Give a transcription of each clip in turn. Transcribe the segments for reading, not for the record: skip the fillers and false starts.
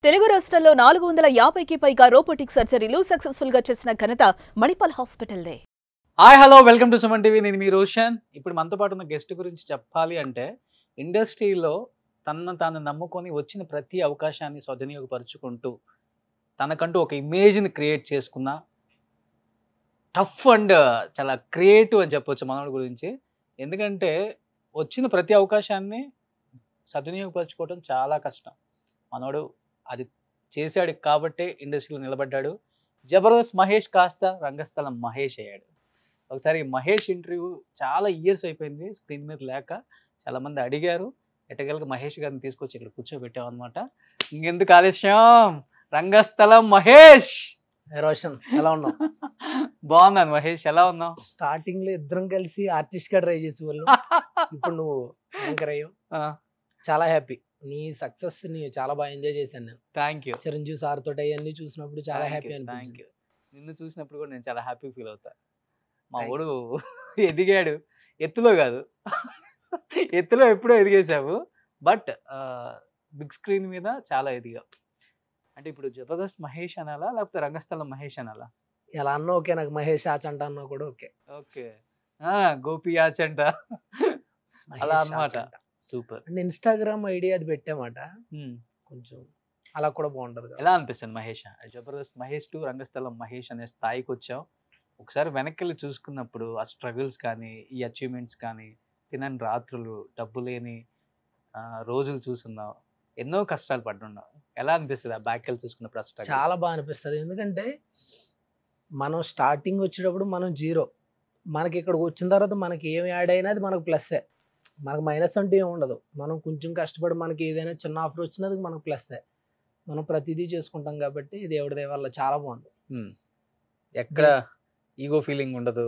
తెలుగు రాష్ట్రాల్లో 450కి పైగా రోబోటిక్ సర్జరీలు సక్సెస్ఫుల్ గా చేసిన ఘనత మణిపాల్ హాస్పిటల్దే. Hi hello welcome to Suman TV. నేను మీ రోషన్. ఇప్పుడు మనతో పాటు ఉన్న గెస్ట్ గురించి చెప్పాలి అంటే ఇండస్ట్రీలో తనను తాను నమ్ముకొని వచ్చిన ప్రతి అవకాశాన్ని సద్వినియోగపరుచుకుంటూ తనకంటూ ఒక ఇమేజ్ని క్రియేట్ చేసుకున్న టఫ్ అండ్ చాలా క్రియేటివ్ అని చెప్పొచ్చు మనోడి గురించి. ఎందుకంటే వచ్చిన ప్రతి అవకాశాన్ని సద్వినియోగపరచుకోవడం చాలా కష్టం. మనోడు అది చేశాడు కాబట్టే ఇండస్ట్రీలో నిలబడ్డాడు. జబర్దస్త్ మహేష్ కాస్త రంగస్థలం మహేష్ అయ్యాడు. ఒకసారి మహేష్ ఇంటర్వ్యూ చాలా ఇయర్స్ అయిపోయింది స్క్రీన్ మీద లేక, చాలామంది అడిగారు. ఎట్టగలగా మహేష్ గారిని తీసుకొచ్చి ఇక్కడ కూర్చోబెట్టాం అనమాట. ఇంకెందుకు ఆలస్యం, రంగస్థలం మహేష్. రోషన్ ఎలా ఉన్నావు? బాగున్నాను మహేష్, ఎలా ఉన్నావు? స్టార్టింగ్ లో ఇద్దరం కలిసి ఆర్టిస్ట్ గా ట్రై చేసే వాళ్ళు, ఇప్పుడు నువ్వు యాంకర్ అయ్యావు. చాలా హ్యాపీ. నీ సక్సెస్ ని చాలా బాగా ఎంజాయ్ చేశాను నేను. Thank you. చిరంజీవి సార్ తోటి అవన్నీ చూసినప్పుడు చాలా హ్యాపీ థ్యాంక్ అనిపించింది. యూ. నిన్ను చూసినప్పుడు కూడా నేను చాలా హ్యాపీ ఫీల్ అవుతా. మా ఊడు ఎదిగాడు, ఎత్తులో కాదు ఎత్తులో ఎప్పుడో ఎదిగేసావు, బట్ బిగ్ స్క్రీన్ మీద చాలా ఎదిగావు. అంటే ఇప్పుడు జబర్దస్త్ మహేష్ అనాలా లేకపోతే రంగస్థలం మహేష్ అనాలా? ఎలా అన్నా ఓకే, నాకు మహేష్ ఆచంట అన్నా కూడా ఓకే. ఓకే, గోపి ఆచంట అలా అన్నమాట. సూపర్. అంటే ఇన్స్టాగ్రామ్ ఐడి అది పెట్టామాట, కొంచెం అలా కూడా బాగుంటది కదా. ఎలా అనిపిస్తుంది మహేష్? జబర్దస్త్ మహేష్ టు రంగస్థలం మహేష్ అనే స్థాయికి వచ్చావు. ఒకసారి వెనక్కి వెళ్ళి చూసుకున్నప్పుడు ఆ స్ట్రగుల్స్ కానీ, ఈ అచీవ్మెంట్స్ కానీ, తినని రాత్రులు, డబ్బు లేని రోజులు చూస్తున్నావు, ఎన్నో కష్టాలు పడుతున్నావు. ఎలా అనిపిస్తుంది ఆ బ్యాక్ వెళ్ళి చూసుకున్నప్పుడు? ఆ స్ట్రగుల్స్ చాలా బాగా అనిపిస్తుంది. ఎందుకంటే మనం స్టార్టింగ్ వచ్చేటప్పుడు మనం జీరో, మనకి ఇక్కడికి వచ్చిన తర్వాత మనకి ఏమి యాడ్ అయినా అది మనకు ప్లస్సే, మనకు మైనస్ అంటే ఏమి ఉండదు. మనం కొంచెం కష్టపడి మనకి ఏదైనా చిన్న ఆఫర్ వచ్చినది మనకు ప్లస్సే. మనం ప్రతిదీ చేసుకుంటాం కాబట్టి దేవుడి దయ వల్ల చాలా బాగుంది. ఎక్కడ ఈగో ఫీలింగ్ ఉండదు.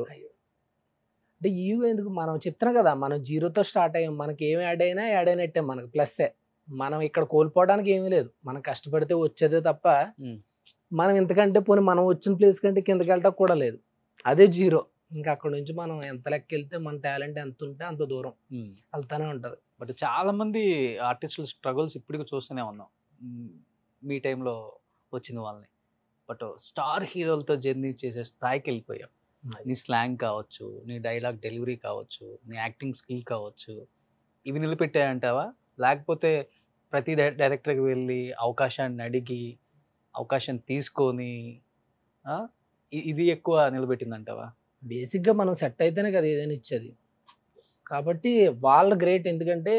అంటే ఈగో ఎందుకు, మనం చెప్తున్నాం కదా, మనం జీరోతో స్టార్ట్ అయ్యాం. మనకి ఏమి యాడ్ అయినట్టే మనకు ప్లస్సే. మనం ఇక్కడ కోల్పోవడానికి ఏమీ లేదు. మనం కష్టపడితే వచ్చేదే తప్ప మనం ఇంతకంటే పోనీ మనం వచ్చిన ప్లేస్ కంటే కిందకి వెళ్ళటం కూడా లేదు. అదే జీరో. ఇంకా అక్కడ నుంచి మనం ఎంత లెక్క వెళ్తే మన టాలెంట్ ఎంత ఉంటే అంత దూరం వెళ్తానే ఉంటుంది. బట్ చాలా మంది ఆర్టిస్టుల స్ట్రగుల్స్ ఇప్పటికి చూస్తూనే ఉన్నాం, మీ టైంలో వచ్చిన వాళ్ళని. బట్ స్టార్ హీరోలతో జర్నీ చేసే స్థాయికి వెళ్ళిపోయాం. నీ స్లాంగ్ కావచ్చు, నీ డైలాగ్ డెలివరీ కావచ్చు, నీ యాక్టింగ్ స్కిల్ కావచ్చు, ఇవి నిలబెట్టాయంటావా? లేకపోతే ప్రతి డైరెక్టర్కి వెళ్ళి అవకాశాన్ని అడిగి అవకాశం తీసుకొని ఇది ఎక్కువ నిలబెట్టిందంటావా? బేసిక్గా మనం సెట్ అయితేనే కదా ఏదైనా ఇచ్చేది. కాబట్టి వాళ్ళ గ్రేట్. ఎందుకంటే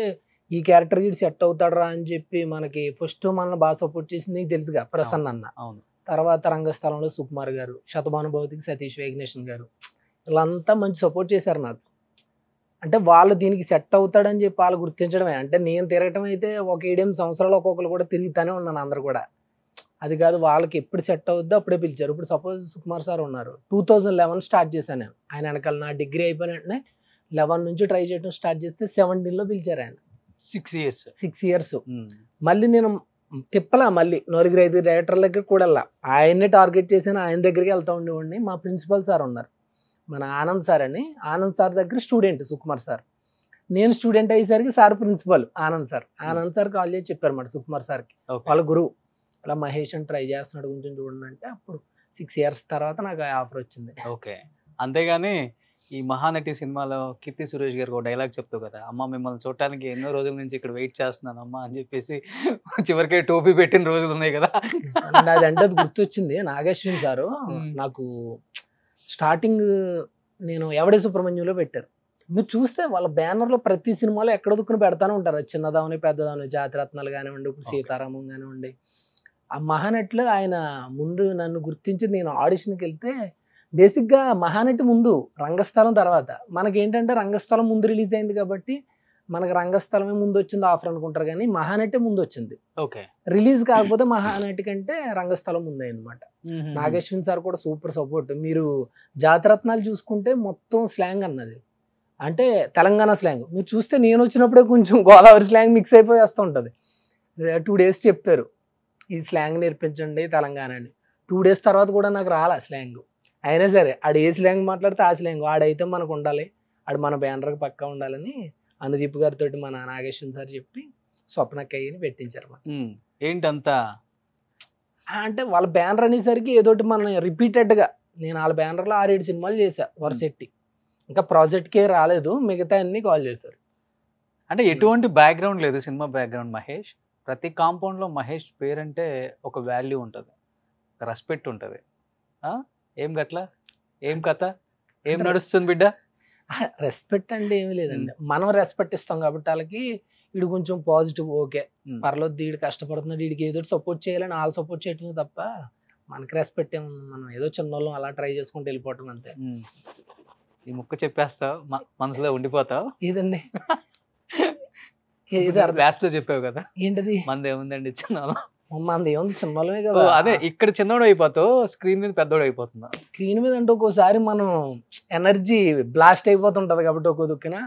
ఈ క్యారెక్టర్ కి సెట్ అవుతాడరా అని చెప్పి మనకి ఫస్ట్ మనల్ని బాగా సపోర్ట్ చేసింది నీకు తెలుసుగా, ప్రసన్న అన్న. అవును. తర్వాత రంగస్థలంలో సుకుమార్ గారు, శతమానుభవతికి సతీష్ వేగ్నేషన్ గారు, వీళ్ళంతా మంచి సపోర్ట్ చేశారు నాకు. అంటే వాళ్ళు దీనికి సెట్ అవుతాడని చెప్పి వాళ్ళు గుర్తించడమే. అంటే నేను తిరగటం అయితే ఒక 7 సంవత్సరాలు ఒక్కొక్కరు కూడా తిరుగుతానే ఉన్నాను, అందరు కూడా. అది కాదు, వాళ్ళకి ఎప్పుడు సెట్ అవుద్దో అప్పుడే పిలిచారు. ఇప్పుడు సపోజ్ సుకుమార్ సార్ ఉన్నారు, 2011 స్టార్ట్ చేశాను నేను. ఆయన వెనకాల నా డిగ్రీ అయిపోయిన వెంటనే 11 నుంచి ట్రై చేయడం స్టార్ట్ చేస్తే 17లో పిలిచారు ఆయన. 6 ఇయర్స్. మళ్ళీ నేను తిప్పలా, మళ్ళీ 4-5 డైరెక్టర్ల దగ్గర కూడా వెళ్ళా. ఆయన్నే టార్గెట్ చేశాను, ఆయన దగ్గరికి వెళ్తా ఉండేవాడిని. మా ప్రిన్సిపల్ సార్ ఉన్నారు, మన ఆనంద్ సార్ అని. ఆనంద్ సార్ దగ్గర స్టూడెంట్ సుకుమార్ సార్. నేను స్టూడెంట్ అయ్యేసరికి sir principal Anand sir. Anand sir call చేసి చెప్పారు మాట సుకుమార్ సార్కి, వాళ్ళ గురువు, అలా మహేష్ అని ట్రై చేస్తున్నాడు కొంచెం చూడండి అంటే. అప్పుడు 6 ఇయర్స్ తర్వాత నాకు ఆఫర్ వచ్చింది. ఓకే. అంతేగాని ఈ మహానటి సినిమాలో కీర్తి సురేష్ గారికి ఒక డైలాగ్ చెప్తావు కదా, అమ్మ మిమ్మల్ని చూడటానికి ఎన్నో రోజుల నుంచి ఇక్కడ వెయిట్ చేస్తున్నాను అమ్మ అని చెప్పేసి చివరికే టోపీ పెట్టిన రోజులు ఉన్నాయి కదా. అదంటే అది గుర్తొచ్చింది. నాగేశ్వరి సారు నాకు స్టార్టింగ్ నేను ఎవడే సుబ్రహ్మణ్యంలో పెట్టారు. మీరు చూస్తే వాళ్ళ బ్యానర్లో ప్రతి సినిమాలో ఎక్కడ దుక్కుని పెడతానే ఉంటారు, చిన్నదావని పెద్దదావని, జాతిరత్నాలు కానివ్వండి, ఇప్పుడు సీతారామం కానివ్వండి. ఆ మహానటిలో ఆయన ముందు నన్ను గుర్తించి నేను ఆడిషన్కి వెళ్తే, బేసిక్గా మహానటి ముందు రంగస్థలం తర్వాత. మనకేంటంటే రంగస్థలం ముందు రిలీజ్ అయింది కాబట్టి మనకు రంగస్థలమే ముందు వచ్చింది ఆఫర్ అనుకుంటారు, కానీ మహానటి ముందు వచ్చింది. ఓకే. రిలీజ్ కాకపోతే మహానటి కంటే రంగస్థలం ముందు అయిందన్నమాట. నాగేశ్వరి సార్ కూడా సూపర్ సపోర్ట్. మీరు జాతిరత్నాలు చూసుకుంటే మొత్తం స్లాంగ్ అన్నది అంటే తెలంగాణ స్లాంగ్. మీరు చూస్తే నేను వచ్చినప్పుడే కొంచెం గోదావరి స్లాంగ్ మిక్స్ అయిపోయి వస్తూ ఉంటుంది. 2 days చెప్పారు ఈ స్లాంగ్ నేర్పించండి తెలంగాణ అని. 2 days తర్వాత కూడా నాకు రాలా స్లాంగ్. అయినా సరే ఆడు ఏ స్లాంగ్ మాట్లాడితే ఆ స్లాంగ్, ఆడైతే మనకు ఉండాలి, ఆడు మన బ్యానర్కి పక్కా ఉండాలని అనుదీప్ గారితో మన నాగేశ్వర్ సార్ చెప్పి స్వప్నక్కయ్యని పెట్టించారు. ఏంటంతా అంటే వాళ్ళ బ్యానర్ అనేసరికి ఏదోటి మనం రిపీటెడ్గా నేను వాళ్ళ బ్యానర్లో 6-7 సినిమాలు చేశా వరుసెట్టి. ఇంకా ప్రాజెక్ట్కే రాలేదు, మిగతా అన్ని కాల్ చేశారు. అంటే ఎటువంటి బ్యాక్గ్రౌండ్ లేదు సినిమా బ్యాక్గ్రౌండ్ మహేష్. ప్రతి కాంపౌండ్లో మహేష్ పేరంటే ఒక వాల్యూ ఉంటుంది, రెస్పెక్ట్ ఉంటుంది. ఏం గట్లా, ఏం కథ, ఏం నడుస్తుంది బిడ్డ? రెస్పెక్ట్ అంటే ఏమి లేదండి, మనం రెస్పెక్ట్ ఇస్తాం కాబట్టి వాళ్ళకి. వీడు కొంచెం పాజిటివ్, ఓకే పర్లేదు, వీడు కష్టపడుతున్నాడు, వీడికి ఏదో సపోర్ట్ చేయాలని వాళ్ళు సపోర్ట్ చేయటమే తప్ప మనకి రెస్పెక్ట్ ఏముంది. మనం ఏదో చిన్నోళ్ళం అలా ట్రై చేసుకుంటూ వెళ్ళిపోవటం అంతే. ఈ ముక్క చెప్పేస్తావు, మనసులో ఉండిపోతావు. ఇదండి లాస్ట్ లో చెప్పావు కదా, ఏంటది? మంది ఏముందండి చిన్నోళ్ళం. మనది ఏముంది, చిన్నోళ్ళమే కదా. అదే ఇక్కడ చిన్నోడు అయిపోతావు, స్క్రీన్ మీద పెద్దోడు అయిపోతున్నా. స్క్రీన్ మీద అంటే ఒక్కోసారి మనం ఎనర్జీ బ్లాస్ట్ అయిపోతుంటది కాబట్టి ఒక్కో దుక్కిన.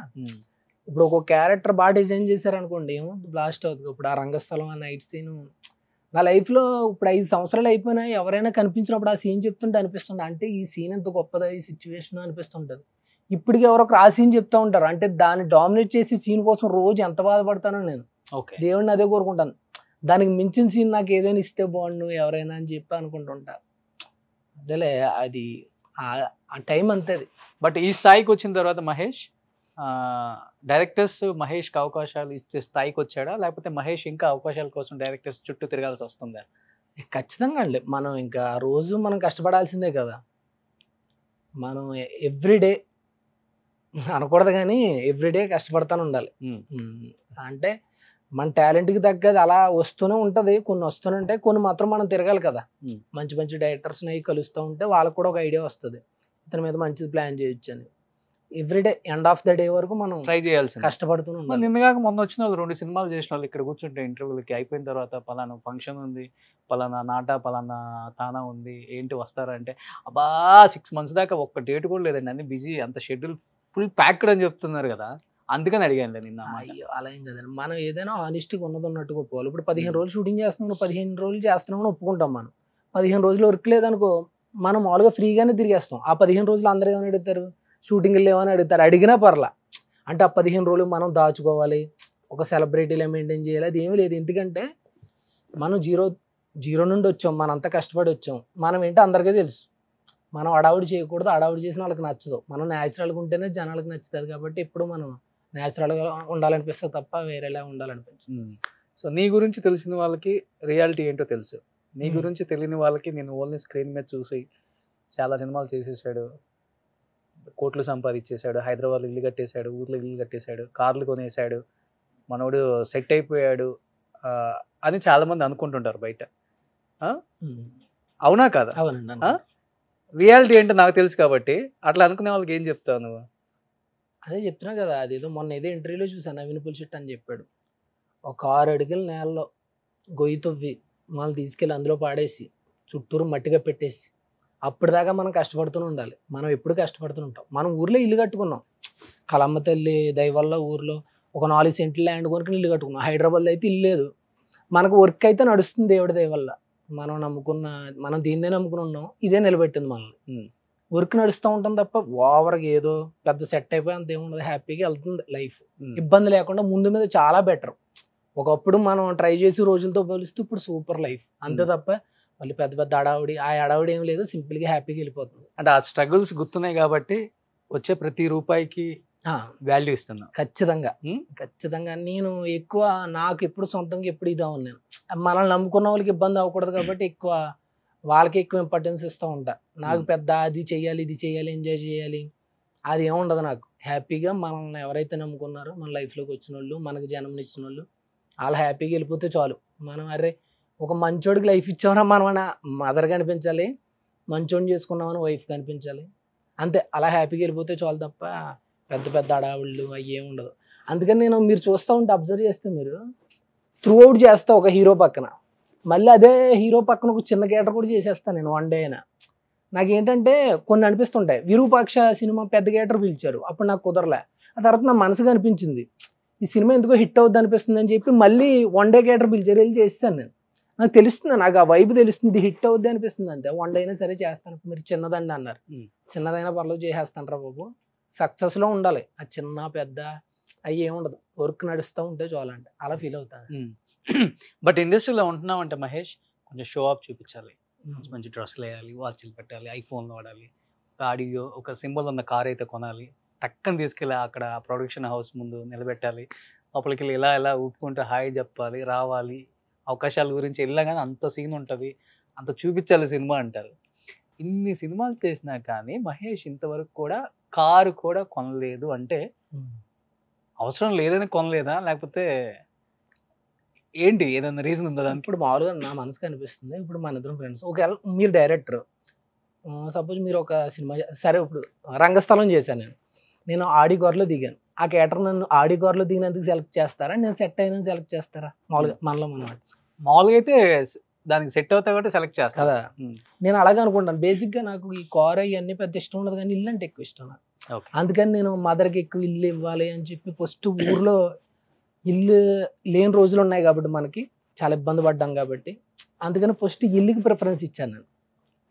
ఇప్పుడు ఒక్కొక్క క్యారెక్టర్ బాగా డిజైన్ చేశారు అనుకోండి, ఏమో బ్లాస్ట్ అవుతుంది. ఇప్పుడు ఆ రంగస్థలం, ఆ నైట్ సీన్ నా లైఫ్లో ఇప్పుడు 5 సంవత్సరాలు అయిపోయినా ఎవరైనా కనిపించినప్పుడు ఆ సీన్ చెప్తుంటే అనిపిస్తుంది, అంటే ఈ సీన్ ఎంత గొప్పదా ఈ సిచ్యువేషన్ అనిపిస్తుంటుంది. ఇప్పటికి ఎవరో ఆ సీన్ చెప్తా ఉంటారు, అంటే దాన్ని డామినేట్ చేసి సీన్ కోసం రోజు ఎంత బాధపడతానో నేను. దేవుడిని అదే కోరుకుంటాను, దానికి మించిన సీన్ నాకు ఏదైనా ఇస్తే బాగుండు ఎవరైనా అని చెప్పి అనుకుంటుంటా. అదేలే, అది ఆ టైం అంతే. బట్ ఈ స్థాయికి వచ్చిన తర్వాత మహేష్, డైరెక్టర్స్ మహేష్కి అవకాశాలు ఇచ్చే స్థాయికి వచ్చాడా, లేకపోతే మహేష్ ఇంకా అవకాశాల కోసం డైరెక్టర్స్ చుట్టూ తిరగాల్సి వస్తుందా? ఖచ్చితంగా అండి, మనం ఇంకా రోజు మనం కష్టపడాల్సిందే కదా. మనం ఎవ్రీడే అనకూడదు కానీ ఎవ్రీడే కష్టపడతానే ఉండాలి. అంటే మన టాలెంట్కి తగ్గది అలా వస్తూనే ఉంటుంది, కొన్ని వస్తూనే ఉంటాయి, కొన్ని మాత్రం మనం తిరగాలి కదా. మంచి మంచి డైరెక్టర్స్ని అవి కలుస్తూ ఉంటే వాళ్ళకు కూడా ఒక ఐడియా వస్తుంది, ఇతని మీద మంచిది ప్లాన్ చేయొచ్చు అని. Everyday end of the day వరకు మనం ట్రై చేయాల్సి కష్టపడుతూనే ఉండాలి. నిన్నగాక మొన్న వచ్చిన వాళ్ళు 2 సినిమాలు చేసిన వాళ్ళు ఇక్కడ కూర్చుంటే ఇంటర్వ్యూలకి అయిపోయిన తర్వాత పలానా ఫంక్షన్ ఉంది, పలానా నాట, పలానా తానా ఉంది, ఏంటి వస్తారా అంటే, అబ్బా 6 months దాకా ఒక్క డేట్ కూడా లేదండి, అన్ని బిజీ, అంత షెడ్యూల్ ఫుల్ ప్యాక్డ్ అని చెప్తున్నారు కదా, అందుకని అడిగాను నిన్న. అయ్యో అలా ఏం కదండి, మనం ఏదైనా ఆనెస్ట్గా ఉన్నట్టుగా ఒప్పుకోవాలి. ఇప్పుడు 15 రోజులు షూటింగ్ చేస్తున్నాం, 15 రోజులు చేస్తున్నామని ఒప్పుకుంటాం. మనం 15 రోజులు వర్క్ లేదనుకో మనం మామూలుగా ఫ్రీగానే తిరిగేస్తాం. ఆ 15 రోజులు అందరూ ఏమని అడుగుతారు, షూటింగ్ లేవని అడుగుతారు, అడిగినా పర్లా. అంటే ఆ 15 రోజులు మనం దాచుకోవాలి, ఒక సెలబ్రిటీలా మెయింటైన్ చేయాలి, అది ఏమీ లేదు. ఎందుకంటే మనం జీరో నుండి వచ్చాం, మనంతా కష్టపడి వచ్చాం. మనం ఏంటో అందరికీ తెలుసు, మనం అడావుడి చేయకూడదు, అడావుడి చేసిన వాళ్ళకి నచ్చదు. మనం న్యాచురల్గా ఉంటేనే జనాలకు నచ్చుతుంది. కాబట్టి ఇప్పుడు మనం న్యాచురల్గా ఉండాలనిపిస్తుంది తప్ప వేరేలా ఉండాలనిపిస్తుంది. సో నీ గురించి తెలిసిన వాళ్ళకి రియాలిటీ ఏంటో తెలుసు, నీ గురించి తెలియని వాళ్ళకి నేను ఓన్లీ స్క్రీన్ మీద చూసి చాలా సినిమాలు చేసేసాడు, కోట్లు సంపాదించేశాడు, హైదరాబాద్లో ఇల్లు కట్టేశాడు, ఊర్లో ఇల్లు కట్టేశాడు, కార్లు కొనేసాడు, మనోడు సెట్ అయిపోయాడు అని చాలామంది అనుకుంటుంటారు బయట. అవునా కాదా? అవునండి. రియాలిటీ ఏంటో నాకు తెలుసు కాబట్టి అట్లా అనుకునే వాళ్ళకి ఏం చెప్తావు నువ్వు? అదే చెప్తున్నా కదా, అదేదో మొన్న ఏదో ఇంటర్వ్యూలో చూసాను, నవీన్ పులిశెట్టి అని చెప్పాడు, ఒక 6 అడుగుల నేలలో గొయ్యి తవ్వి మనం తీసుకెళ్ళి అందులో పాడేసి చుట్టూరు మట్టిగా పెట్టేసి అప్పటిదాకా మనం కష్టపడుతూనే ఉండాలి. మనం ఎప్పుడు కష్టపడుతూ ఉంటాం. మనం ఊర్లో ఇల్లు కట్టుకున్నాం, కలమ్మ తల్లి దయ వల్ల ఊర్లో ఒక 4 సెంట్లు ల్యాండ్ కొనుక్కుని ఇల్లు కట్టుకున్నాం. హైదరాబాద్లో అయితే ఇల్లు లేదు. మనకు వర్క్ అయితే నడుస్తుంది దేవుడి దయ వల్ల. మనం దీన్నే నమ్ముకుని ఉన్నాం, ఇదే నిలబెట్టింది మనల్ని. వర్క్ నడుస్తూ ఉంటాం తప్ప ఓవర్గా ఏదో పెద్ద సెట్ అయిపోయి అంత ఏముండదు, హ్యాపీగా వెళ్తుంది లైఫ్, ఇబ్బంది లేకుండా. ముందు మీద చాలా బెటర్. ఒకప్పుడు మనం ట్రై చేసి రోజులతో పోలిస్తూ ఇప్పుడు సూపర్ లైఫ్, అంతే తప్ప మళ్ళీ పెద్ద పెద్ద అడావుడి ఏం లేదు, సింపుల్గా హ్యాపీగా వెళ్ళిపోతుంది. అంటే ఆ స్ట్రగుల్స్ గుర్తున్నాయి కాబట్టి వచ్చే ప్రతి రూపాయికి వాల్యూ ఇస్తున్నా. ఖచ్చితంగా నేను ఎక్కువ, నాకు ఎప్పుడు సొంతంగా ఎప్పుడు ఇదా ఉన్నాను. మనల్ని నమ్ముకున్న వాళ్ళకి ఇబ్బంది అవ్వకూడదు కాబట్టి వాళ్ళకి ఎక్కువ ఇంపార్టెన్స్ ఇస్తూ ఉంటా. నాకు పెద్ద అది చెయ్యాలి, ఇది చెయ్యాలి, ఎంజాయ్ చేయాలి అది ఏముండదు. నాకు హ్యాపీగా మనల్ని ఎవరైతే నమ్ముకున్నారో మన లైఫ్లోకి వచ్చిన వాళ్ళు, మనకు జన్మనిచ్చిన వాళ్ళు, వాళ్ళు హ్యాపీగా వెళ్ళిపోతే చాలు. మనం ఒక మంచోడికి లైఫ్ ఇచ్చామన్నా మనం మదర్ కనిపించాలి, మంచోడిని చేసుకున్నామని వైఫ్ కనిపించాలి, అంతే. అలా హ్యాపీగా వెళ్ళిపోతే చాలు తప్ప పెద్ద పెద్ద అడావుళ్ళు అవి ఏమి ఉండదు. అందుకని మీరు చూస్తూ ఉంటే అబ్జర్వ్ చేస్తే మీరు త్రూ అవుట్ చేస్తా ఒక హీరో పక్కన, మళ్ళీ అదే హీరో పక్కన ఒక చిన్న క్యారెక్టర్ కూడా చేసేస్తాను నేను వన్ డే అయినా. నాకేంటంటే కొన్ని అనిపిస్తుంటాయి, విరూపాక్ష సినిమా పెద్ద క్యారెక్టర్ పిలిచారు, అప్పుడు నాకు కుదరలే. ఆ తర్వాత నా మనసుకు అనిపించింది ఈ సినిమా ఎందుకో హిట్ అవుద్ది అనిపిస్తుంది అని చెప్పి మళ్ళీ వన్ డే క్యారెక్టర్ పిలిచారు, వెళ్ళి చేస్తాను నేను. నాకు తెలుస్తుంది, నాకు ఆ వైబ్ తెలుస్తుంది, ఇది హిట్ అవుద్ది అనిపిస్తుంది అంతే. వన్ డే అయినా సరే చేస్తాను. మీరు చిన్నదండి అన్నారు, చిన్నదైనా పర్లేదు చేసేస్తాను రా బాబు. సక్సెస్లో ఉండాలి, ఆ చిన్న పెద్ద అవి ఏముండదు, వర్క్ నడుస్తూ ఉంటే చాలంటే అలా ఫీల్ అవుతాను. బట్ ఇండస్ట్రీలో ఉంటున్నావు అంటే మహేష్, కొంచెం షో ఆఫ్ చూపించాలి, మంచి మంచి డ్రెస్సులు వేయాలి, వాచ్లు పెట్టాలి, ఐఫోన్లు వాడాలి, ఒక ఆడియో ఒక సింబల్ ఉన్న కార్ అయితే కొనాలి, టక్కని తీసుకెళ్ళి అక్కడ ప్రొడక్షన్ హౌస్ ముందు నిలబెట్టాలి, లోపలికి వెళ్ళి ఇలా ఇలా ఊపుకుంటూ హాయ్ చెప్పాలి, రావాలి, అవకాశాల గురించి వెళ్ళగానే అంత సీన్ ఉంటుంది, అంత చూపించాలి సినిమా అంటారు. ఇన్ని సినిమాలు చేసినా కానీ మహేష్ ఇంతవరకు కూడా కారు కూడా కొనలేదు అంటే అవసరం లేదని కొనలేదా, లేకపోతే ఏంటి, ఏదైనా రీజన్ ఉందా దానికి? ఇప్పుడు మామూలుగా నా మనసుకు అనిపిస్తుంది, ఇప్పుడు మన ఇద్దరం ఫ్రెండ్స్, ఒకవేళ మీరు డైరెక్టర్, సపోజ్ మీరు ఒక సినిమా సరే ఇప్పుడు రంగస్థలం చేశాను, నేను ఆడిగోర్లో దిగాను, ఆ క్యాటర్ నన్ను ఆడిగోర్లో దిగినందుకు సెలెక్ట్ చేస్తారా, నేను సెట్ అయినా సెలెక్ట్ చేస్తారా? మామూలుగా మనలో మనం మామూలుగా అయితే దానికి సెట్ అవుతాయి కాబట్టి సెలెక్ట్ చేస్తా కదా. నేను అలాగే అనుకుంటాను. బేసిక్గా నాకు ఈ కార్ అవన్నీ పెద్ద ఇష్టం ఉండదు, కానీ ఇల్లు అంటే ఎక్కువ ఇష్టం నాకు. అందుకని నేను మదర్కి ఎక్కువ ఇల్లు ఇవ్వాలి అని చెప్పి ఫస్ట్ ఊర్లో ఇల్లు లేని రోజులు ఉన్నాయి కాబట్టి మనకి చాలా ఇబ్బంది పడ్డాం కాబట్టి, అందుకని ఫస్ట్ ఇల్లుకి ప్రిఫరెన్స్ ఇచ్చాను నేను.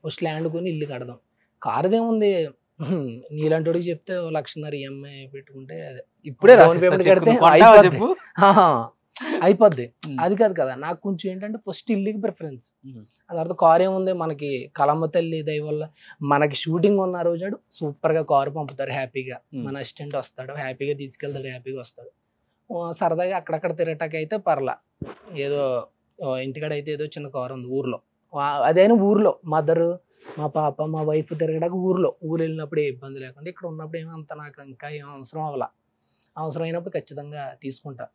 ఫస్ట్ ల్యాండ్ కొని ఇల్లు కడదాం, కారుదేముంది నీలాంటి వాడికి చెప్తే 1,00,000 EMI పెట్టుకుంటే ఇప్పుడే కడితే అయిపోద్ది. అది కాదు కదా, నాకు కొంచెం ఏంటంటే ఫస్ట్ ఇల్లుకి ప్రిఫరెన్స్. ఆ తర్వాత కారు ఏముంది మనకి, కలమ్మ తల్లి దయ వల్ల మనకి షూటింగ్ ఉన్న రోజు సూపర్ గా కారు పంపుతారు హ్యాపీగా, మన అసిస్టెంట్ వస్తాడు హ్యాపీగా తీసుకెళ్తాడు, హ్యాపీగా వస్తాడు, సరదాగా అక్కడక్కడ తిరగటానికి అయితే పర్లా, ఏదో ఇంటికాడ అయితే ఏదో చిన్న కారు ఉంది ఊర్లో, అదైనా ఊర్లో మదరు మా పాప మా వైఫ్ తిరగడానికి ఊరు వెళ్ళినప్పుడు ఏ ఇబ్బంది లేకుండా, ఇక్కడ ఉన్నప్పుడు ఏమంత నాకు ఇంకా ఏం అవసరం అవ్వాల, అవసరం అయినప్పుడు ఖచ్చితంగా తీసుకుంటా.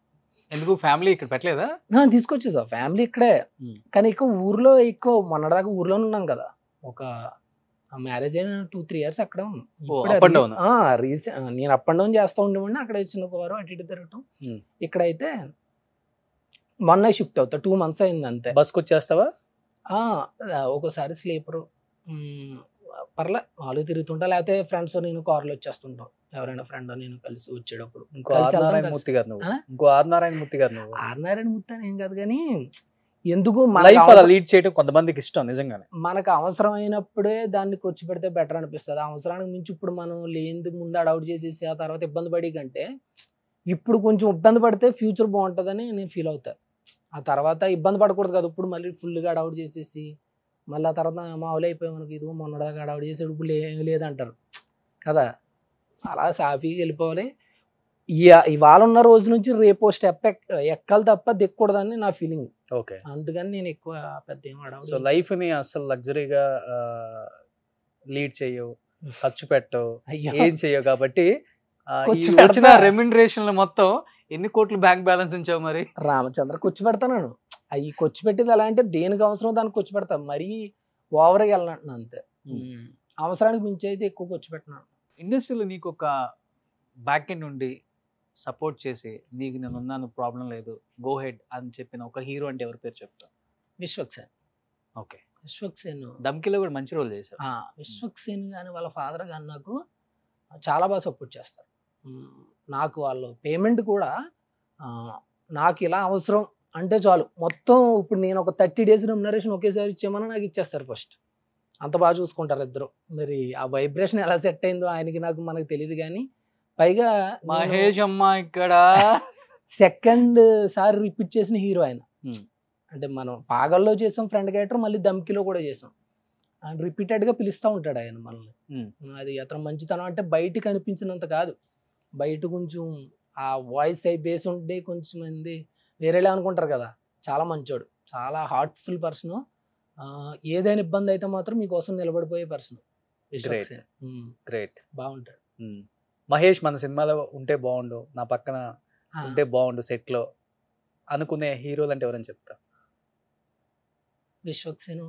ఎందుకు ఫ్యామిలీ ఇక్కడ పెట్టలేదా? తీసుకొచ్చేసా ఫ్యామిలీ ఇక్కడే, కానీ ఎక్కువ ఊర్లో ఎక్కువ మొన్నటిదాకా ఊర్లోనే ఉన్నాం కదా, ఒక మ్యారేజ్ అయిన 2-3 years అక్కడ నేను అప్ అండ్ డౌన్ చేస్తూ ఉండేవాడిని, అక్కడ చిన్న కారు అటు ఇటు తిరగటం. ఇక్కడైతే మొన్న షిఫ్ట్ అవుతా, 2 months అయింది అంతే. బస్కి వచ్చేస్తావా? ఒక్కోసారి స్లీపరు పర్లే వాళ్ళు తిరుగుతుంటా, లేకపోతే ఫ్రెండ్స్ నేను కార్లో వచ్చేస్తుంటాం, ఎవరైనా ఫ్రెండ్ నేను కలిసి వచ్చేటప్పుడు. ఆర్నారాయణమూర్తి అని ఏం కాదు, కానీ ఎందుకు లైఫ్ అలా లీడ్ చేయడం కొంతమందికి ఇష్టం నిజంగానే. మనకు అవసరం అయినప్పుడే దాన్ని ఖర్చు పెడితే బెటర్ అనిపిస్తుంది. అవసరానికి మించి ఇప్పుడు మనం లేని ముందు అడౌట్ చేసేసి ఆ తర్వాత ఇబ్బంది పడి కంటే ఇప్పుడు కొంచెం ఇబ్బంది పడితే ఫ్యూచర్ బాగుంటుందని నేను ఫీల్ అవుతాను. ఆ తర్వాత ఇబ్బంది పడకూడదు కదా, ఇప్పుడు మళ్ళీ ఫుల్గా అడౌట్ చేసేసి మళ్ళీ ఆ తర్వాత మామూలు అయిపోయి మనకి ఇది మొన్నదాకా అడౌట్ చేసేది ఇప్పుడు ఏమి లేదంటారు కదా, అలా సాఫీగా వెళ్ళిపోవాలి. ఇవాళ ఉన్న రోజు నుంచి రేపో స్టెప్ ఎక్కాలి తప్ప దిక్కకూడదని నా ఫీలింగ్. ఓకే, అందుకని నేను ఎక్కువ పెద్ద ఏం అడౌట్. సో లైఫ్ ని అసలు లగ్జరీగా లీడ్ చేయవు, ఖర్చు పెట్టవు, ఏం చేయవు కాబట్టి వచ్చిన రెమ్యునరేషన్ మొత్తం ఎన్ని కోట్లు బ్యాంక్ బ్యాలెన్స్ ఉంచావు మరి? రామచంద్ర ఖర్చు పెడతాను, అవి ఖర్చు పెట్టేది ఎలా అంటే దేనికి అవసరం దానికి ఖర్చు పెడతాను, మరీ ఓవర్గా వెళ్ళనంటున్నా అంతే. అవసరానికి మించి అయితే ఎక్కువ ఖర్చు పెట్టినాను. ఇండస్ట్రీలో నీకు ఒక బ్యాక్ ఎండ్ ఉండి సపోర్ట్ చేసి నీకు నేను ఉన్నాను ప్రాబ్లం లేదు గో హెడ్ అని చెప్పిన ఒక హీరో అంటే ఎవరి పేరు చెప్తా? విశ్వక్సేన్. ఓకే, విశ్వక్సేన్ ధమ్కీలో కూడా మంచి రోల్ చేశారు. విశ్వక్సేన్ కానీ వాళ్ళ ఫాదర్ కానీ నాకు చాలా బాగా సపోర్ట్ చేస్తారు. నాకు వాళ్ళు పేమెంట్ కూడా నాకు ఇలా అవసరం అంటే చాలు మొత్తం, ఇప్పుడు నేను ఒక 30 days రెమ్యునరేషన్ ఒకేసారి ఇచ్చేమని నాకు ఇచ్చేస్తారు ఫస్ట్. అంత బాగా చూసుకుంటారు ఇద్దరు. మరి ఆ వైబ్రేషన్ ఎలా సెట్ అయిందో ఆయనకి నాకు మనకు తెలియదు, కానీ పైగా మహేష్ అమ్మ ఇక్కడ సెకండ్ సారి రిపీట్ చేసిన హీరో ఆయన. అంటే మనం పాగల్లో చేసాం ఫ్రెండ్ క్యారెక్టర్, మళ్ళీ ధమ్కీలో కూడా చేసాం. ఆయన రిపీటెడ్గా పిలుస్తూ ఉంటాడు ఆయన మనల్ని. అది అతను మంచితనం అంటే బయటికి కనిపించినంత కాదు, బయట కొంచెం ఆ వాయిస్ అయి బేస్ ఉంటే కొంచెం మంది వేరేలా అనుకుంటారు కదా, చాలా మంచోడు, చాలా హార్ట్ఫుల్ పర్సన్. ఏదైనా ఇబ్బంది అయితే మాత్రం మీకోసం నిలబడిపోయే పర్సన్. గ్రేట్, బాగుంటాడు. మహేష్ మన సినిమాలో ఉంటే బాగుండు, నా పక్కన ఉంటే బాగుండు సెట్ లో అనుకునే హీరోలు అంటే ఎవరని చెప్తా? విశ్వక్సేన్,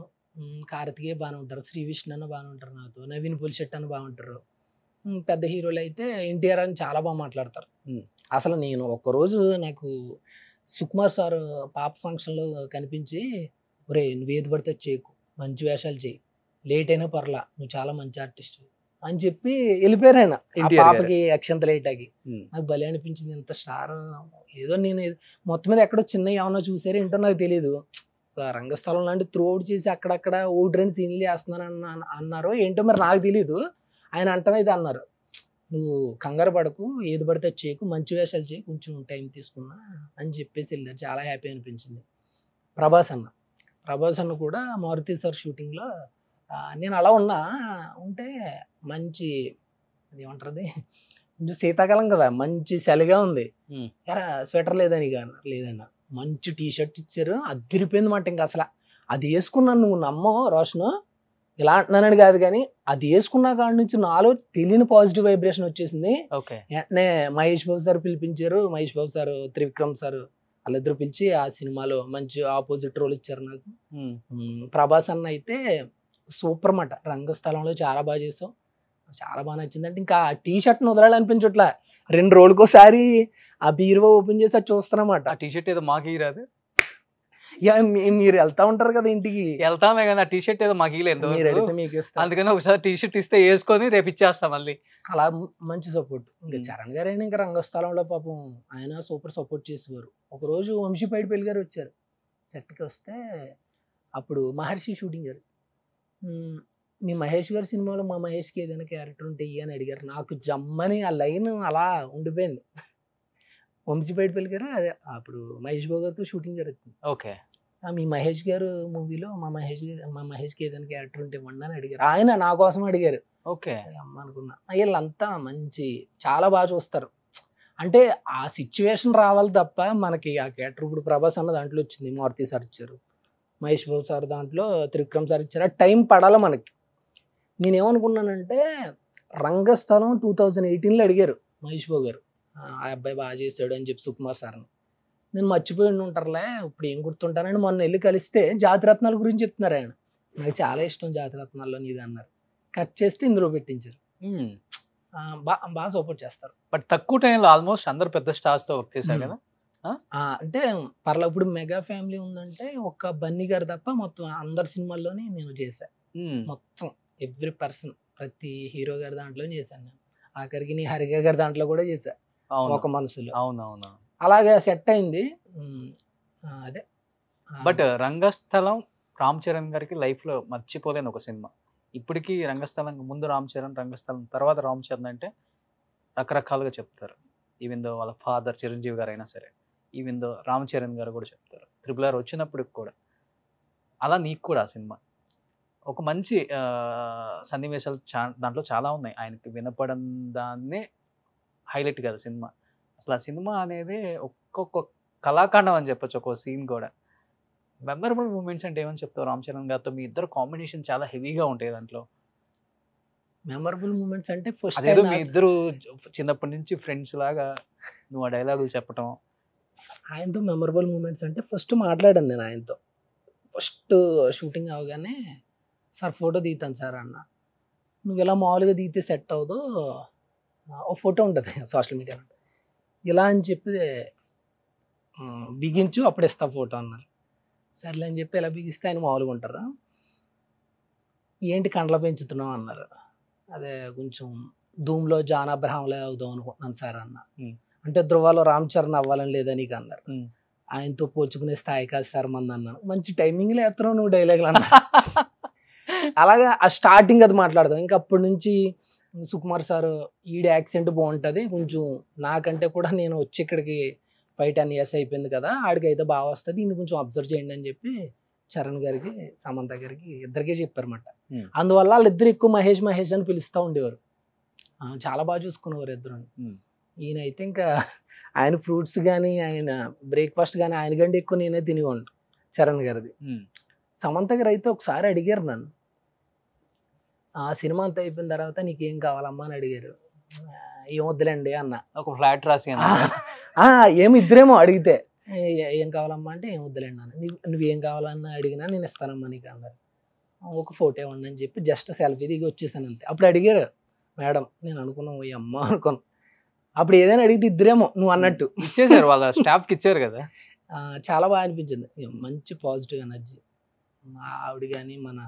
కార్తికేయ బాగానే ఉంటారు, శ్రీ విష్ణు అన్న బాగానే ఉంటారు, నాతో నవీన్ పులిశెట్టి అన్న బాగుంటారు. పెద్ద హీరోలు అయితే ఎన్టీఆర్ అని చాలా బాగా మాట్లాడతారు. అసలు నేను ఒక్కరోజు నాకు సుకుమార్ సార్ పాప ఫంక్షన్లో కనిపించి, ఒరే నువ్వు ఏది పడితే చేయకు, మంచి వేషాలు చేయి, లేట్ అయినా పర్లా, నువ్వు చాలా మంచి ఆర్టిస్ట్ అని చెప్పి వెళ్ళిపోయారు ఆయన. పాపకి అక్షంత లేట్ ఆగి నాకు భలే అనిపించింది, ఇంత స్టార్. ఏదో నేను మొత్తం మీద ఎక్కడో చిన్న ఏమన్నా చూసారు ఏంటో నాకు తెలియదు, రంగస్థలం లాంటి త్రూ అవుట్ చేసి అక్కడక్కడ 1-2 సీన్లు చేస్తున్నాను అన్నారో ఏంటో మరి నాకు తెలీదు. ఆయన అంటమైతే అన్నారు, నువ్వు కంగారు పడకు, ఏది పడితే చేయకు, మంచి వేషాలు చేయి, కొంచెం టైం తీసుకున్నా అని చెప్పేసి వెళ్ళారు. చాలా హ్యాపీ అనిపించింది. ప్రభాస్ ప్రభాస్ అన్న కూడా మారుతి సార్ షూటింగ్లో నేను అలా ఉంటే మంచి ఏమంటారు అది కొంచెం శీతాకాలం కదా, మంచి చలిగా ఉంది. ఎరా స్వెటర్ లేదని లేదన్న, మంచి టీ షర్ట్ ఇచ్చారు, అదిరిపోయింది మాట. ఇంకా అసలు అది వేసుకున్నాను, నువ్వు నమ్మో రోషను, ఇలా అంటున్నానని కాదు కానీ అది వేసుకున్నా కాడి నుంచి నాలో తెలియని పాజిటివ్ వైబ్రేషన్ వచ్చేసింది. వెంటనే మహేష్ బాబు సార్ పిలిపించారు. మహేష్ బాబు సార్, త్రివిక్రమ్ సార్ వాళ్ళిద్దరు పిలిచి ఆ సినిమాలో మంచి ఆపోజిట్ రోల్ ఇచ్చారు నాకు. ప్రభాస్ అన్న అయితే సూపర్ మాట, రంగస్థలంలో చాలా బాగా చేసావు, చాలా బాగా నచ్చింది. అంటే ఇంకా టీ షర్ట్ని వదలాలనిపించట్లా, 2 రోజులకోసారి ఆ బీరువా ఓపెన్ చేసి అది చూస్తానమాట. ఆ టీ షర్ట్ ఏదో మాకు రాదు, మీరు వెళ్తా ఉంటారు కదా ఇంటికి, వెళ్తామే కానీ ఆ టీ షర్ట్ ఏదో మాకు లేదు, అందుకని ఒకసారి టీ షర్ట్ ఇస్తే వేసుకొని రేపు ఇచ్చేస్తాం మళ్ళీ. అలా మంచి సపోర్ట్. ఇంకా చరణ్ గారు అయినా ఇంకా రంగస్థలంలో పాపం ఆయన సూపర్ సపోర్ట్ చేసేవారు. ఒకరోజు వంశీపైడి పెళ్లి గారు వచ్చారు సెట్కి. వస్తే అప్పుడు మహర్షి షూటింగ్ గారు, మీ మహేష్ గారి సినిమాలో మా మహేష్కి ఏదైనా క్యారెక్టర్ ఉంటే అని అడిగారు. నాకు జమ్మని ఆ లైన్ అలా ఉండిపోయింది. వంశీపైడి పెళ్లి గారు అదే అప్పుడు మహేష్ బాబు గారితో షూటింగ్ జరుగుతుంది. ఓకే, మీ మహేష్ గారు మూవీలో మా మహేష్కి ఏదైనా క్యారెక్టర్ ఉంటే ఇవ్వండి అని అడిగారు. ఆయన నా కోసం అడిగారు. ఓకే అమ్మ అనుకున్నా, వీళ్ళంతా మంచి చాలా బాగా చూస్తారు. అంటే ఆ సిచ్యువేషన్ రావాలి తప్ప మనకి ఆ క్యారెక్టర్. ఇప్పుడు ప్రభాస్ అన్న దాంట్లో వచ్చింది, మారుతి సార్ ఇచ్చారు, మహేష్ బాబు సార్ దాంట్లో త్రివిక్రమ్ సార్ ఇచ్చారు. టైం పడాలి మనకి. నేనేమనుకున్నానంటే రంగస్థలం 2018లో అడిగారు మహేష్ బాబు గారు, ఆ అబ్బాయి బాగా చేశాడు అని చెప్పి సుకుమార్ సార్ని. నేను మర్చిపోయి ఉంటారులే, ఇప్పుడు ఏం గుర్తుంటానని మొన్న వెళ్ళి కలిస్తే జాతిరత్నాల గురించి చెప్తున్నారు ఆయన. నాకు చాలా ఇష్టం జాతిరత్నాల్లో నీది అన్నారు. కట్ చేస్తే ఇందులో పెట్టించారు. బాగా సపోర్ట్ చేస్తారు. బట్ తక్కువ టైంలో ఆల్మోస్ట్ అందరు పెద్ద స్టార్స్తో వర్క్ చేశారు కదా. అంటే పర్లేదు, ఇప్పుడు మెగా ఫ్యామిలీ ఉందంటే ఒక్క బన్నీ గారు తప్ప మొత్తం అందరి సినిమాల్లోనే నేను చేశాను. మొత్తం ఎవ్రీ పర్సన్, ప్రతి హీరో గారి దాంట్లో చేశాను నేను. ఆఖరికి నీ హరిగా గారి దాంట్లో కూడా చేశా ఒక మనసులో. అవునవును, అలాగే సెట్ అయింది. అదే బట్ రంగస్థలం రామ్ చరణ్ గారికి లైఫ్లో మర్చిపోలేని ఒక సినిమా. ఇప్పటికీ రంగస్థలం ముందు రామ్ చరణ్, రంగస్థలం తర్వాత రామ్ చరణ్ అంటే రకరకాలుగా చెప్తారు. ఈవెన్ దో వాళ్ళ ఫాదర్ చిరంజీవి గారు అయినా సరే, ఈవెన్ దో రామ్ చరణ్ గారు కూడా చెప్తారు. RRR వచ్చినప్పటికి కూడా. అలా నీకు కూడా ఆ సినిమా ఒక మంచి సన్నివేశాలు దాంట్లో చాలా ఉన్నాయి. ఆయనకి వినపడని దాన్నే హైలైట్ కదా సినిమా. అసలు ఆ సినిమా అనేది ఒక్కొక్క కళాఖండం అని చెప్పొచ్చు. ఒక్కొక్క సీన్ కూడా మెమరబుల్ మూమెంట్స్ అంటే ఏమని చెప్తావు? రామ్ చరణ్ గారితో మీ ఇద్దరు కాంబినేషన్ చాలా హెవీగా ఉంటాయి దాంట్లో. మెమరబుల్ మూమెంట్స్ అంటే ఫస్ట్ అదేదో మీ ఇద్దరు చిన్నప్పటి నుంచి ఫ్రెండ్స్ లాగా నువ్వు ఆ డైలాగులు చెప్పటం. ఆయనతో మెమరబుల్ మూమెంట్స్ అంటే ఫస్ట్ మాట్లాడాను నేను ఆయనతో. ఫస్ట్ షూటింగ్ అవగానే సార్ ఫోటో దిగుతాను సార్ అన్న. నువ్వు ఇలా మామూలుగా దిగితే సెట్ అవ్వదు, ఒక ఫోటో ఉంటుంది సోషల్ మీడియాలో, ఇలా అని చెప్పి బిగించు అప్పుడు ఇస్తా ఫోటో అన్నారు. సర్లే అని చెప్పి ఇలా బిగిస్తే ఆయన మామూలుగా ఉంటారా, ఏంటి కండ్ల పెంచుతున్నావు అన్నారు. అదే కొంచెం ధూమ్లో జాన్ అబ్రహాంలో అవుదాం అనుకుంటున్నాను సార్ అన్న. అంటే ధృవాలో రామ్ చరణ్ అవ్వాలని లేదా నీకు అన్నారు. ఆయనతో పోల్చుకునే స్థాయి కాదు సార్ మంది అన్నాను. మంచి టైమింగ్లో ఎత్తరావు నువ్వు డైలాగులు అన్నా. అలాగా ఆ స్టార్టింగ్ అది మాట్లాడదాం. ఇంకా అప్పటి నుంచి సుకుమార్ సార్ ఈడి యాక్సెంట్ బాగుంటుంది కొంచెం, నాకంటే కూడా నేను వచ్చి ఇక్కడికి 5-10 years అయిపోయింది కదా, ఆడికి అయితే బాగా వస్తుంది, ఇన్ని కొంచెం అబ్జర్వ్ చేయండి అని చెప్పి చరణ్ గారికి సమంత గారికి ఇద్దరికే చెప్పారన్నమాట. అందువల్ల వాళ్ళిద్దరు ఎక్కువ మహేష్ మహేష్ అని పిలుస్తూ ఉండేవారు. చాలా బాగా చూసుకునేవారు ఇద్దరు. ఈయనైతే ఇంకా ఆయన ఫ్రూట్స్ కానీ ఆయన బ్రేక్ఫాస్ట్ కానీ ఆయన కంటే ఎక్కువ నేనే తినేవాడు చరణ్ గారిది. సమంత గారు అయితే ఒకసారి అడిగారు నన్ను, ఆ సినిమా అంతా అయిపోయిన తర్వాత నీకేం కావాలమ్మా అని అడిగారు. ఏం వద్దులేండి అన్న. ఒక ఫ్లాట్ రాసి ఏమి ఇద్దరేమో అడిగితే ఏం కావాలమ్మా అంటే ఏం వద్దులేండి అన్న. నువ్వేం కావాలన్నా అడిగినా నేను ఇస్తానమ్మా నీకు అన్నారు. ఒక ఫోటో ఇవ్వండి అని చెప్పి జస్ట్ సెల్ఫీ దిగి వచ్చేసాను అంతే. అప్పుడు అడిగారు మేడం, నేను అనుకున్నాను ఈ అమ్మ అనుకున్నాను. అప్పుడు ఏదైనా అడిగితే ఇద్దరేమో నువ్వు అన్నట్టు ఇచ్చేసారు, వాళ్ళ స్టాఫ్కి ఇచ్చారు కదా. చాలా బాగా అనిపించింది, మంచి పాజిటివ్ ఎనర్జీ. ఆవిడ కానీ మన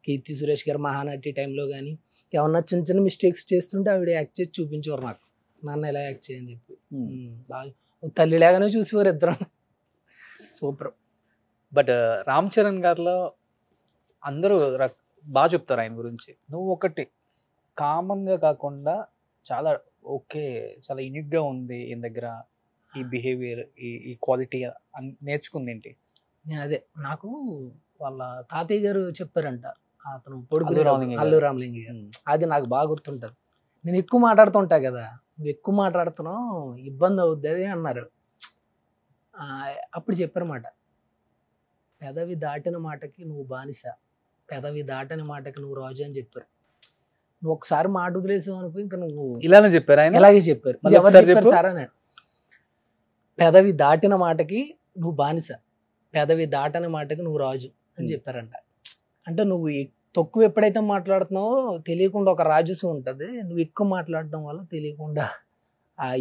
కీర్తి సురేష్ గారు మహానటి టైంలో కానీ ఏమన్నా చిన్న చిన్న మిస్టేక్స్ చేస్తుంటే ఆవిడ యాక్ట్ చేసి చూపించేవారు నాకు, నన్ను ఎలా యాక్ట్ చేయని చెప్పి. బాగా తల్లిలాగానే చూసేవారు ఇద్దరు. సూపర్. బట్ రామ్ చరణ్ గారిలో అందరూ బాగా చెప్తారు ఆయన గురించి. నువ్వు ఒకటి కామన్గా కాకుండా చాలా ఓకే, చాలా యూనిక్గా ఉంది ఈయన దగ్గర ఈ బిహేవియర్, ఈ క్వాలిటీ నేర్చుకుంది ఏంటి? నేను అదే నాకు వాళ్ళ తాతయ్య గారు చెప్పారంట, అతను పొడుగు అల్లు రామలింగయ్య గారు. అల్లు రామలింగయ్య గారు. అది నాకు బాగా గుర్తుంటది. నేను ఎక్కువ మాట్లాడుతుంటా కదా, నువ్వు ఎక్కువ మాట్లాడుతున్నావు ఇబ్బంది అవుద్ది అది అన్నారు. అప్పుడు చెప్పారన్నమాట, పెదవి దాటిన మాటకి నువ్వు బానిస, పెదవి దాటని మాటకి నువ్వు రాజు అని చెప్పారు. నువ్వు ఒకసారి మాట వదిలేసావు అనుకో ఇంకా నువ్వు ఇలానే చెప్పారు ఆయన. ఎలాగే చెప్పారు. మళ్ళీ ఎవరు ఒకసారి చెప్పారు చెప్పు. సార్ అని. పెదవి దాటిన మాటకి నువ్వు బానిస, పెదవి దాటని మాటకి నువ్వు రాజు అని చెప్పారంట. అంటే నువ్వు తక్కువ ఎప్పుడైతే మాట్లాడుతున్నావో తెలియకుండా ఒక రాజసు ఉంటుంది, నువ్వు ఎక్కువ మాట్లాడడం వల్ల తెలియకుండా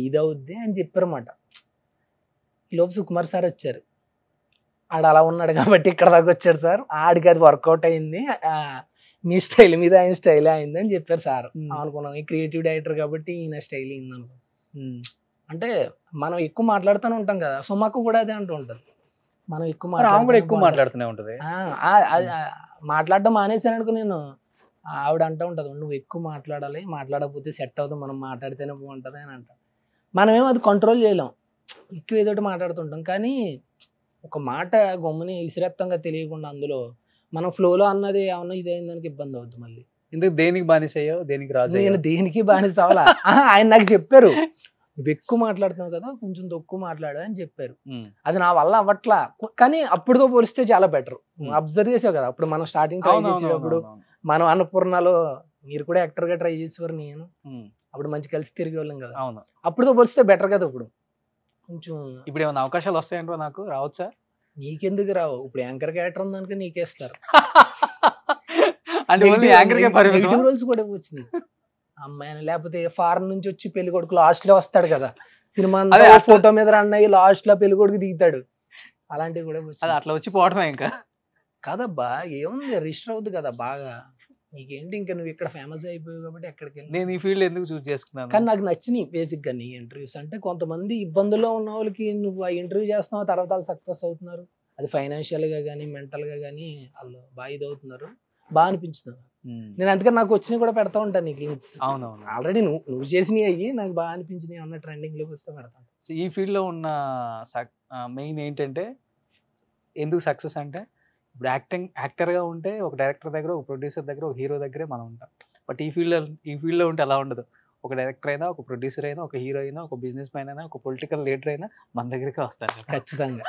ఇది అవుద్ది అని చెప్పారన్నమాట. ఈలోపు సుకుమార్ సార్ వచ్చారు. ఆడు అలా ఉన్నాడు కాబట్టి ఇక్కడ దాకా వచ్చాడు సార్, ఆడికి అది వర్కౌట్ అయింది, మీ స్టైల్ మీద ఆయన స్టైల్ అయింది అని చెప్పారు సార్. అనుకున్నాం ఈ క్రియేటివ్ డైరెక్టర్ కాబట్టి ఈయన స్టైల్ అయింది అనుకో. అంటే మనం ఎక్కువ మాట్లాడుతూనే ఉంటాం కదా, సుమకు కూడా అదే అంటూ ఉంటుంది, మనం ఎక్కువ ఆమె కూడా ఎక్కువ మాట్లాడుతూనే ఉంటది. మాట్లాడడం మానేసాను అనుకో నేను, ఆవిడ అంటూ ఉంటుంది నువ్వు ఎక్కువ మాట్లాడాలి, మాట్లాడకపోతే సెట్ అవుతుంది, మనం మాట్లాడితేనే బాగుంటుంది అని అంటాం. మనమేమో అది కంట్రోల్ చేయలేం, ఎక్కువ ఏదోటి మాట్లాడుతుంటాం. కానీ ఒక మాట గమ్ముని విసిరెత్తంగా తెలియకుండా అందులో మనం ఫ్లోలో అన్నది ఏమన్నా ఇదైన దానికి ఇబ్బంది అవుతుంది. మళ్ళీ ఎందుకు దేనికి బానిసయ్యో దేనికి రాజు? నేను దేనికి బానిస అవ్వాలా? ఆయన నాకు చెప్పారు, నువ్వు ఎక్కువ మాట్లాడుతున్నావు కదా, కొంచెం తక్కువ మాట్లాడు అని చెప్పారు. అది నా వల్ల అవ్వట్లా, కానీ అప్పుడుతో పోలిస్తే చాలా బెటర్. అబ్జర్వ్ చేసావు కదా, అప్పుడు మనం స్టార్టింగ్ ట్రై చేసేటప్పుడు మనం అన్నపూర్ణలో మీరు కూడా యాక్టర్ గా ట్రై చేసేవారు, నేను అప్పుడు మంచి కలిసి తిరిగి వాళ్ళం కదా. అవును, అప్పుడుతో పోలిస్తే బెటర్ కదా ఇప్పుడు కొంచెం. ఇప్పుడు ఏమైనా అవకాశాలు వస్తాయంటో నాకు రావచ్చా? నీకెందుకు రావు, ఇప్పుడు యాంకర్ క్యారెక్టర్ ఉందనుక నీకేస్తారు. అంటే నెగిటివ్ రోల్స్ కూడా వచ్చినాయి అమ్మాయిని, లేకపోతే ఫారెన్ నుంచి వచ్చి పెళ్లి కొడుకు లాస్ట్ లో వస్తాడు కదా సినిమా, ఫోటో మీద అన్నయ్య లాస్ట్ లో పెళ్లి కొడుకు దిగుతాడు, అలాంటివి కూడా అది అట్లా వచ్చి పోవటమే ఇంకా కాదబ్బా. ఏముంది, రిజిస్టర్ అవుతుంది కదా బాగా, నీకేంటి ఇంకా నువ్వు ఇక్కడ ఫేమస్ అయిపోయావు కాబట్టి ఎక్కడికి వెళ్ళి. నేను ఈ ఫీల్డ్ ఎందుకు చూస్ చేసుకున్నాను, కానీ నాకు నచ్చినాయి బేసిక్ గా నీ ఇంటర్వ్యూస్. అంటే కొంతమంది ఇబ్బందుల్లో ఉన్న వాళ్ళకి నువ్వు ఆ ఇంటర్వ్యూ చేస్తున్నావు, తర్వాత వాళ్ళు సక్సెస్ అవుతున్నారు, అది ఫైనాన్షియల్ గా కానీ మెంటల్ గా కానీ వాళ్ళు బాగా ఇది అవుతున్నారు, బాగా అనిపించుతున్నారు. నేను అందుకని నాకు వచ్చినవి కూడా పెడతా ఉంటాను నీకు లింక్స్. అవునవును, ఆల్రెడీ నువ్వు చేసినవి అయ్యి నాకు బాగా అనిపించినవి అన్న ట్రెండింగ్ లోకి వస్తే పెడతాను. సో ఈ ఫీల్డ్ లో ఉన్న మెయిన్ ఏంటంటే ఎందుకు సక్సెస్ అంటే, ఇప్పుడు యాక్టర్గా ఉంటే ఒక డైరెక్టర్ దగ్గర, ఒక ప్రొడ్యూసర్ దగ్గర, ఒక హీరో దగ్గరే మనం ఉంటాం. బట్ ఈ ఫీల్డ్లో ఉంటే అలా ఉండదు. ఒక డైరెక్టర్ అయినా, ఒక ప్రొడ్యూసర్ అయినా, ఒక హీరో అయినా, ఒక బిజినెస్ మ్యాన్ అయినా, ఒక పొలిటికల్ లీడర్ అయినా మన దగ్గరికి వస్తారు ఖచ్చితంగా.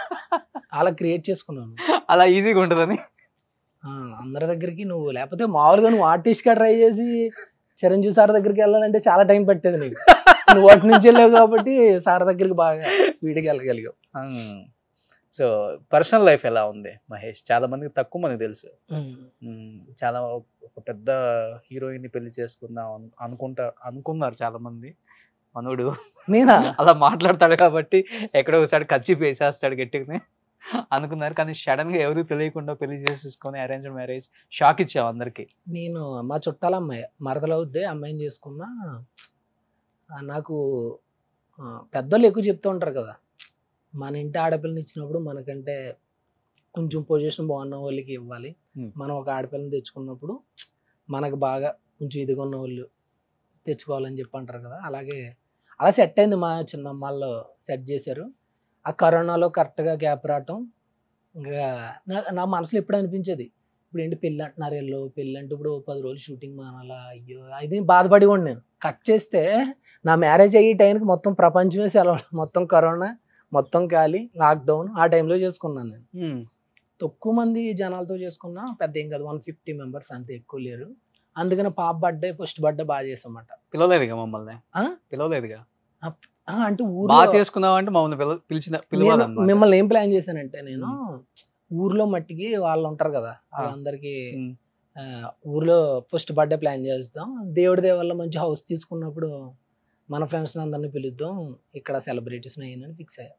అలా క్రియేట్ చేసుకున్నాను, అలా ఈజీగా ఉంటుందని. అందరి దగ్గరికి నువ్వు, లేకపోతే మామూలుగా నువ్వు ఆర్టిస్ట్ గా ట్రై చేసి చిరంజీవి సార్ దగ్గరికి వెళ్ళాలంటే చాలా టైం పట్టేది నీకు. నువ్వు వాటి నుంచి వెళ్ళావు కాబట్టి సార్ దగ్గరికి బాగా స్పీడ్గా వెళ్ళగలిగావు. సో పర్సనల్ లైఫ్ ఎలా ఉంది మహేష్? చాలా మందికి తక్కువ మనకు తెలుసు. చాలా ఒక పెద్ద హీరోయిన్ పెళ్లి చేసుకుందాం అనుకున్నారు చాలా మంది. మనోడు నేనా అలా మాట్లాడతాడు కాబట్టి ఎక్కడో ఒకసారి ఖర్చు వేసేస్తాడు గట్టిగానే అనుకున్నారు. కానీ సడన్ గా ఎవరు తెలియకుండా పెళ్లి చేసేసుకొని అరేంజ్డ్ మ్యారేజ్ షాక్ ఇచ్చావు అందరికి. నేను మా చుట్టాల అమ్మాయి మరదలవుద్ది అమ్మాయిని చేసుకున్నా. నాకు పెద్దోళ్ళు ఎక్కువ చెప్తూ ఉంటారు కదా, మన ఇంటి ఆడపిల్లని ఇచ్చినప్పుడు మనకంటే కొంచెం పొజిషన్ బాగున్న వాళ్ళకి ఇవ్వాలి, మనం ఒక ఆడపిల్లని తెచ్చుకున్నప్పుడు మనకు బాగా కొంచెం ఇదిగా ఉన్న వాళ్ళు తెచ్చుకోవాలని చెప్పి అంటారు కదా. అలాగే అలా సెట్ అయింది, మా చిన్నమ్మాళ్ళు సెట్ చేశారు. ఆ కరోనాలో కరెక్ట్గా గ్యాప్ రావటం, ఇంకా నా మనసులో ఎప్పుడు అనిపించేది, ఇప్పుడు ఏంటి పెళ్ళి అంటున్నారు వీళ్ళు, పెళ్ళి అంటే ఇప్పుడు 10 రోజులు షూటింగ్ మానాలా, అయ్యో అది బాధపడి కూడా నేను కట్ చేస్తే నా మ్యారేజ్ అయ్యే టైంకి మొత్తం ప్రపంచమే సెలవు, మొత్తం కరోనా, మొత్తం ఖాళీ, లాక్డౌన్. ఆ టైంలో చేసుకున్నాను నేను. తక్కువ మంది జనాలతో చేసుకున్నా, పెద్ద ఏం కాదు, 150 మెంబర్స్ అంతే, ఎక్కువ లేరు. అందుకని పాప బర్త్డే, ఫస్ట్ బర్త్డే బాగా చేసామన్నమాట. పిలవలేదుగా మమ్మల్ని? పిలవలేదుగా అంటే ఊరు బాగా చేసుకున్నావు అంటే మమ్మల్ని పిలవాలి. మిమ్మల్ని ఏం ప్లాన్ చేశానంటే, నేను ఊర్లో మట్టికి వాళ్ళు ఉంటారు కదా, వాళ్ళందరికీ ఊర్లో ఫస్ట్ బర్త్డే ప్లాన్ చేస్తాం, దేవుడి వల్ల మంచి హౌస్ తీసుకున్నప్పుడు మన ఫ్రెండ్స్ అందరినీ పిలుద్దాం, ఇక్కడ సెలబ్రిటీస్ అయ్యానని ఫిక్స్ అయ్యా.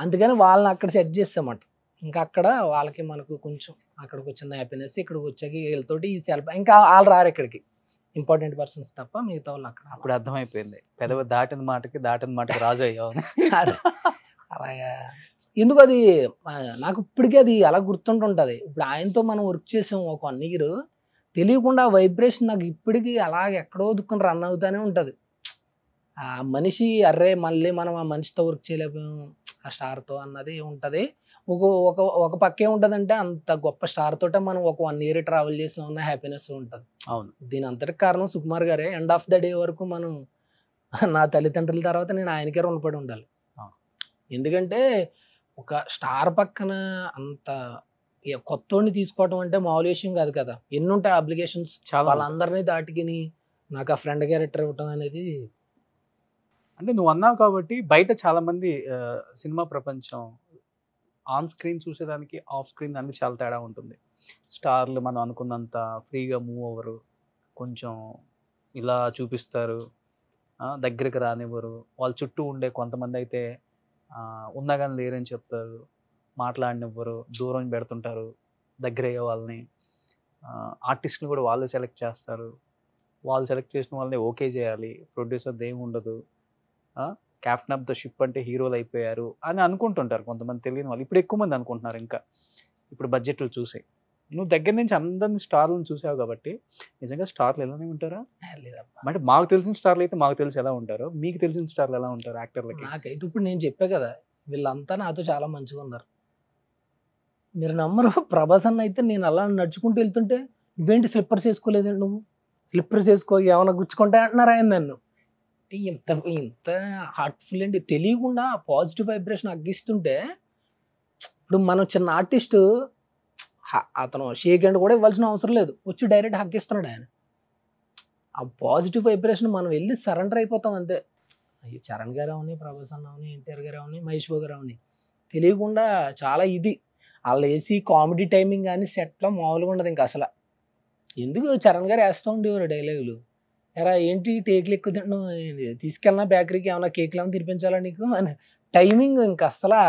అందుకని వాళ్ళని అక్కడ సెట్ చేస్తామట. ఇంకా అక్కడ వాళ్ళకి మనకు కొంచెం అక్కడికి వచ్చిన హ్యాపీనెస్, ఇక్కడికి వచ్చాక వీళ్ళతోటి ఇంకా వాళ్ళు రారు ఇక్కడికి, ఇంపార్టెంట్ పర్సన్స్ తప్ప మిగతా వాళ్ళు అక్కడ. అప్పుడు అర్థమైపోయింది, పెదవి దాటిన మాటకి రాజు అయ్యావు. అలాగా ఎందుకు అది నాకు ఇప్పటికీ అది అలా గుర్తుంటుంటుంది. ఇప్పుడు ఆయనతో మనం వర్క్ చేసాం ఒక 1 year, తెలియకుండా వైబ్రేషన్ నాకు ఇప్పటికీ అలాగే ఎక్కడో దుఃఖం రన్ అవుతానే ఉంటుంది. ఆ మనిషి అర్రే మళ్ళీ మనం ఆ మనిషితో వర్క్ చేయలేకపోయాం ఆ స్టార్తో అన్నది ఉంటుంది. ఒక ఒక ఒక పక్క ఏముంటదంటే అంత గొప్ప స్టార్ తోటే మనం ఒక 1 year ట్రావెల్ చేసి ఉన్న హ్యాపీనెస్ ఉంటుంది. అవును. దీని అంతటికి కారణం సుకుమార్ గారే. ఎండ్ ఆఫ్ ద డే వరకు మనం నా తల్లిదండ్రుల తర్వాత నేను ఆయనకే రుణపడి ఉండాలి. ఆ. ఎందుకంటే ఒక స్టార్ పక్కన అంత కొత్తోడిని తీసుకోవడం అంటే మామూలు విషయం కాదు కదా. ఎన్ని ఉంటాయి అప్లికేషన్స్, చాలా వాళ్ళందరినీ దాటికిని నాకు ఆ ఫ్రెండ్ క్యారెక్టర్ ఇవ్వటం అనేది. అంటే నువ్వు అన్నావు కాబట్టి బయట చాలా మంది సినిమా ప్రపంచం ఆన్ స్క్రీన్ చూసేదానికి ఆఫ్ స్క్రీన్ దానికి చాలా తేడా ఉంటుంది. స్టార్లు మనం అనుకున్నంత ఫ్రీగా మూవ్ అవ్వరు, కొంచెం ఇలా చూపిస్తారు, దగ్గరికి రానివ్వరు. వాళ్ళ చుట్టూ ఉండే కొంతమంది అయితే ఉన్నా కానీ లేరని చెప్తారు, మాట్లాడనివ్వరు, దూరం పెడుతుంటారు దగ్గర అయ్యే వాళ్ళని. ఆర్టిస్ట్ని కూడా వాళ్ళే సెలెక్ట్ చేస్తారు, వాళ్ళు సెలెక్ట్ చేసిన వాళ్ళని ఓకే చేయాలి, ప్రొడ్యూసర్ ఏమి ఉండదు. క్యాప్టెన్ ఆఫ్ ద షిప్ అంటే హీరోలు అయిపోయారు అని అనుకుంటుంటారు కొంతమంది తెలియని వాళ్ళు. ఇప్పుడు ఎక్కువ మంది అనుకుంటున్నారు. ఇంకా ఇప్పుడు బడ్జెట్లు చూసి నువ్వు దగ్గర నుంచి అందరిని స్టార్లను చూసావు కాబట్టి నిజంగా స్టార్లు ఎలానే ఉంటారా? అంటే మాకు తెలిసిన స్టార్లు అయితే మాకు తెలిసి ఎలా ఉంటారో, మీకు తెలిసిన స్టార్లు ఎలా ఉంటారు యాక్టర్లకి? నాకైతే ఇప్పుడు నేను చెప్పా కదా, వీళ్ళంతా నాతో చాలా మంచిగా ఉన్నారు. మీరు నమ్మరు, ప్రభాస్ అన్న అయితే నేను అలా నడుచుకుంటూ వెళ్తుంటే ఇవేంటి స్లిప్పర్స్ వేసుకోలేదండి, నువ్వు స్లిప్పర్స్ వేసుకో ఏమైనా గుచ్చుకుంటా అంటున్నారు ఆయన నన్ను. ఇంత ఇంత హార్ట్ఫుల్ అండి, తెలియకుండా పాజిటివ్ వైబ్రేషన్ అగ్గిస్తుంటే. ఇప్పుడు మనం చిన్న ఆర్టిస్ట్, అతను షేక్ హ్యాండ్ కూడా ఇవ్వాల్సిన అవసరం లేదు, వచ్చి డైరెక్ట్ హక్ ఇస్తున్నాడు ఆయన. ఆ పాజిటివ్ వైబ్రేషన్ మనం వెళ్ళి సరెండర్ అయిపోతాం అంతే. అయ్యి చరణ్ గారు అవని, ప్రభాస్ అన్న అవని, ఎన్టీఆర్ గారు అవని, మహేష్ బాబు గారు అవని తెలియకుండా చాలా ఇది. వాళ్ళు వేసి కామెడీ టైమింగ్ కానీ సెట్లో మామూలుగా ఉండదు ఇంకా అసలు. ఎందుకు చరణ్ గారు వేస్తూ ఉండేవారు డైలాగులు, ఎరా ఏంటి టేక్లు ఎక్కువ తింటున్నావు, తీసుకెళ్ళినా బేకరీకి ఏమైనా కేక్లు ఏమైనా తినిపించాలా నీకు అని. టైమింగ్ ఇంకా అసలు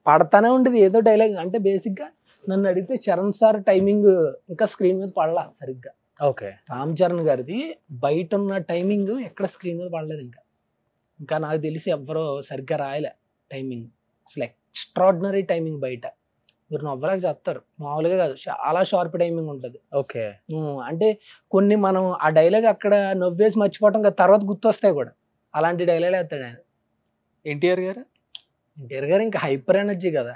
పడతానే ఉండేది ఏదో డైలాగ్. అంటే బేసిక్గా నన్ను అడిగితే చరణ్ సార్ టైమింగ్ ఇంకా స్క్రీన్ మీద పడలా సరిగ్గా. ఓకే. రామ్ చరణ్ గారిది బయట ఉన్న టైమింగ్ ఎక్కడ స్క్రీన్ మీద పడలేదు. ఇంకా నాకు తెలిసి ఎవ్వరూ సరిగ్గా రాయలే టైమింగ్. అసలు ఎక్స్ట్రాడినరీ టైమింగ్ బయట. మీరు నవ్వలేక చెప్తారు, మామూలుగా కాదు, చాలా షార్ప్ టైమింగ్ ఉంటుంది. ఓకే. అంటే కొన్ని మనం ఆ డైలాగ్ అక్కడ నవ్వేసి మర్చిపోవటం కదా, తర్వాత గుర్తొస్తాయి కూడా. అలాంటి డైలాగ్ వేస్తాడు ఆయన. ఎన్టీఆర్ గారు ఇంకా హైపర్ ఎనర్జీ కదా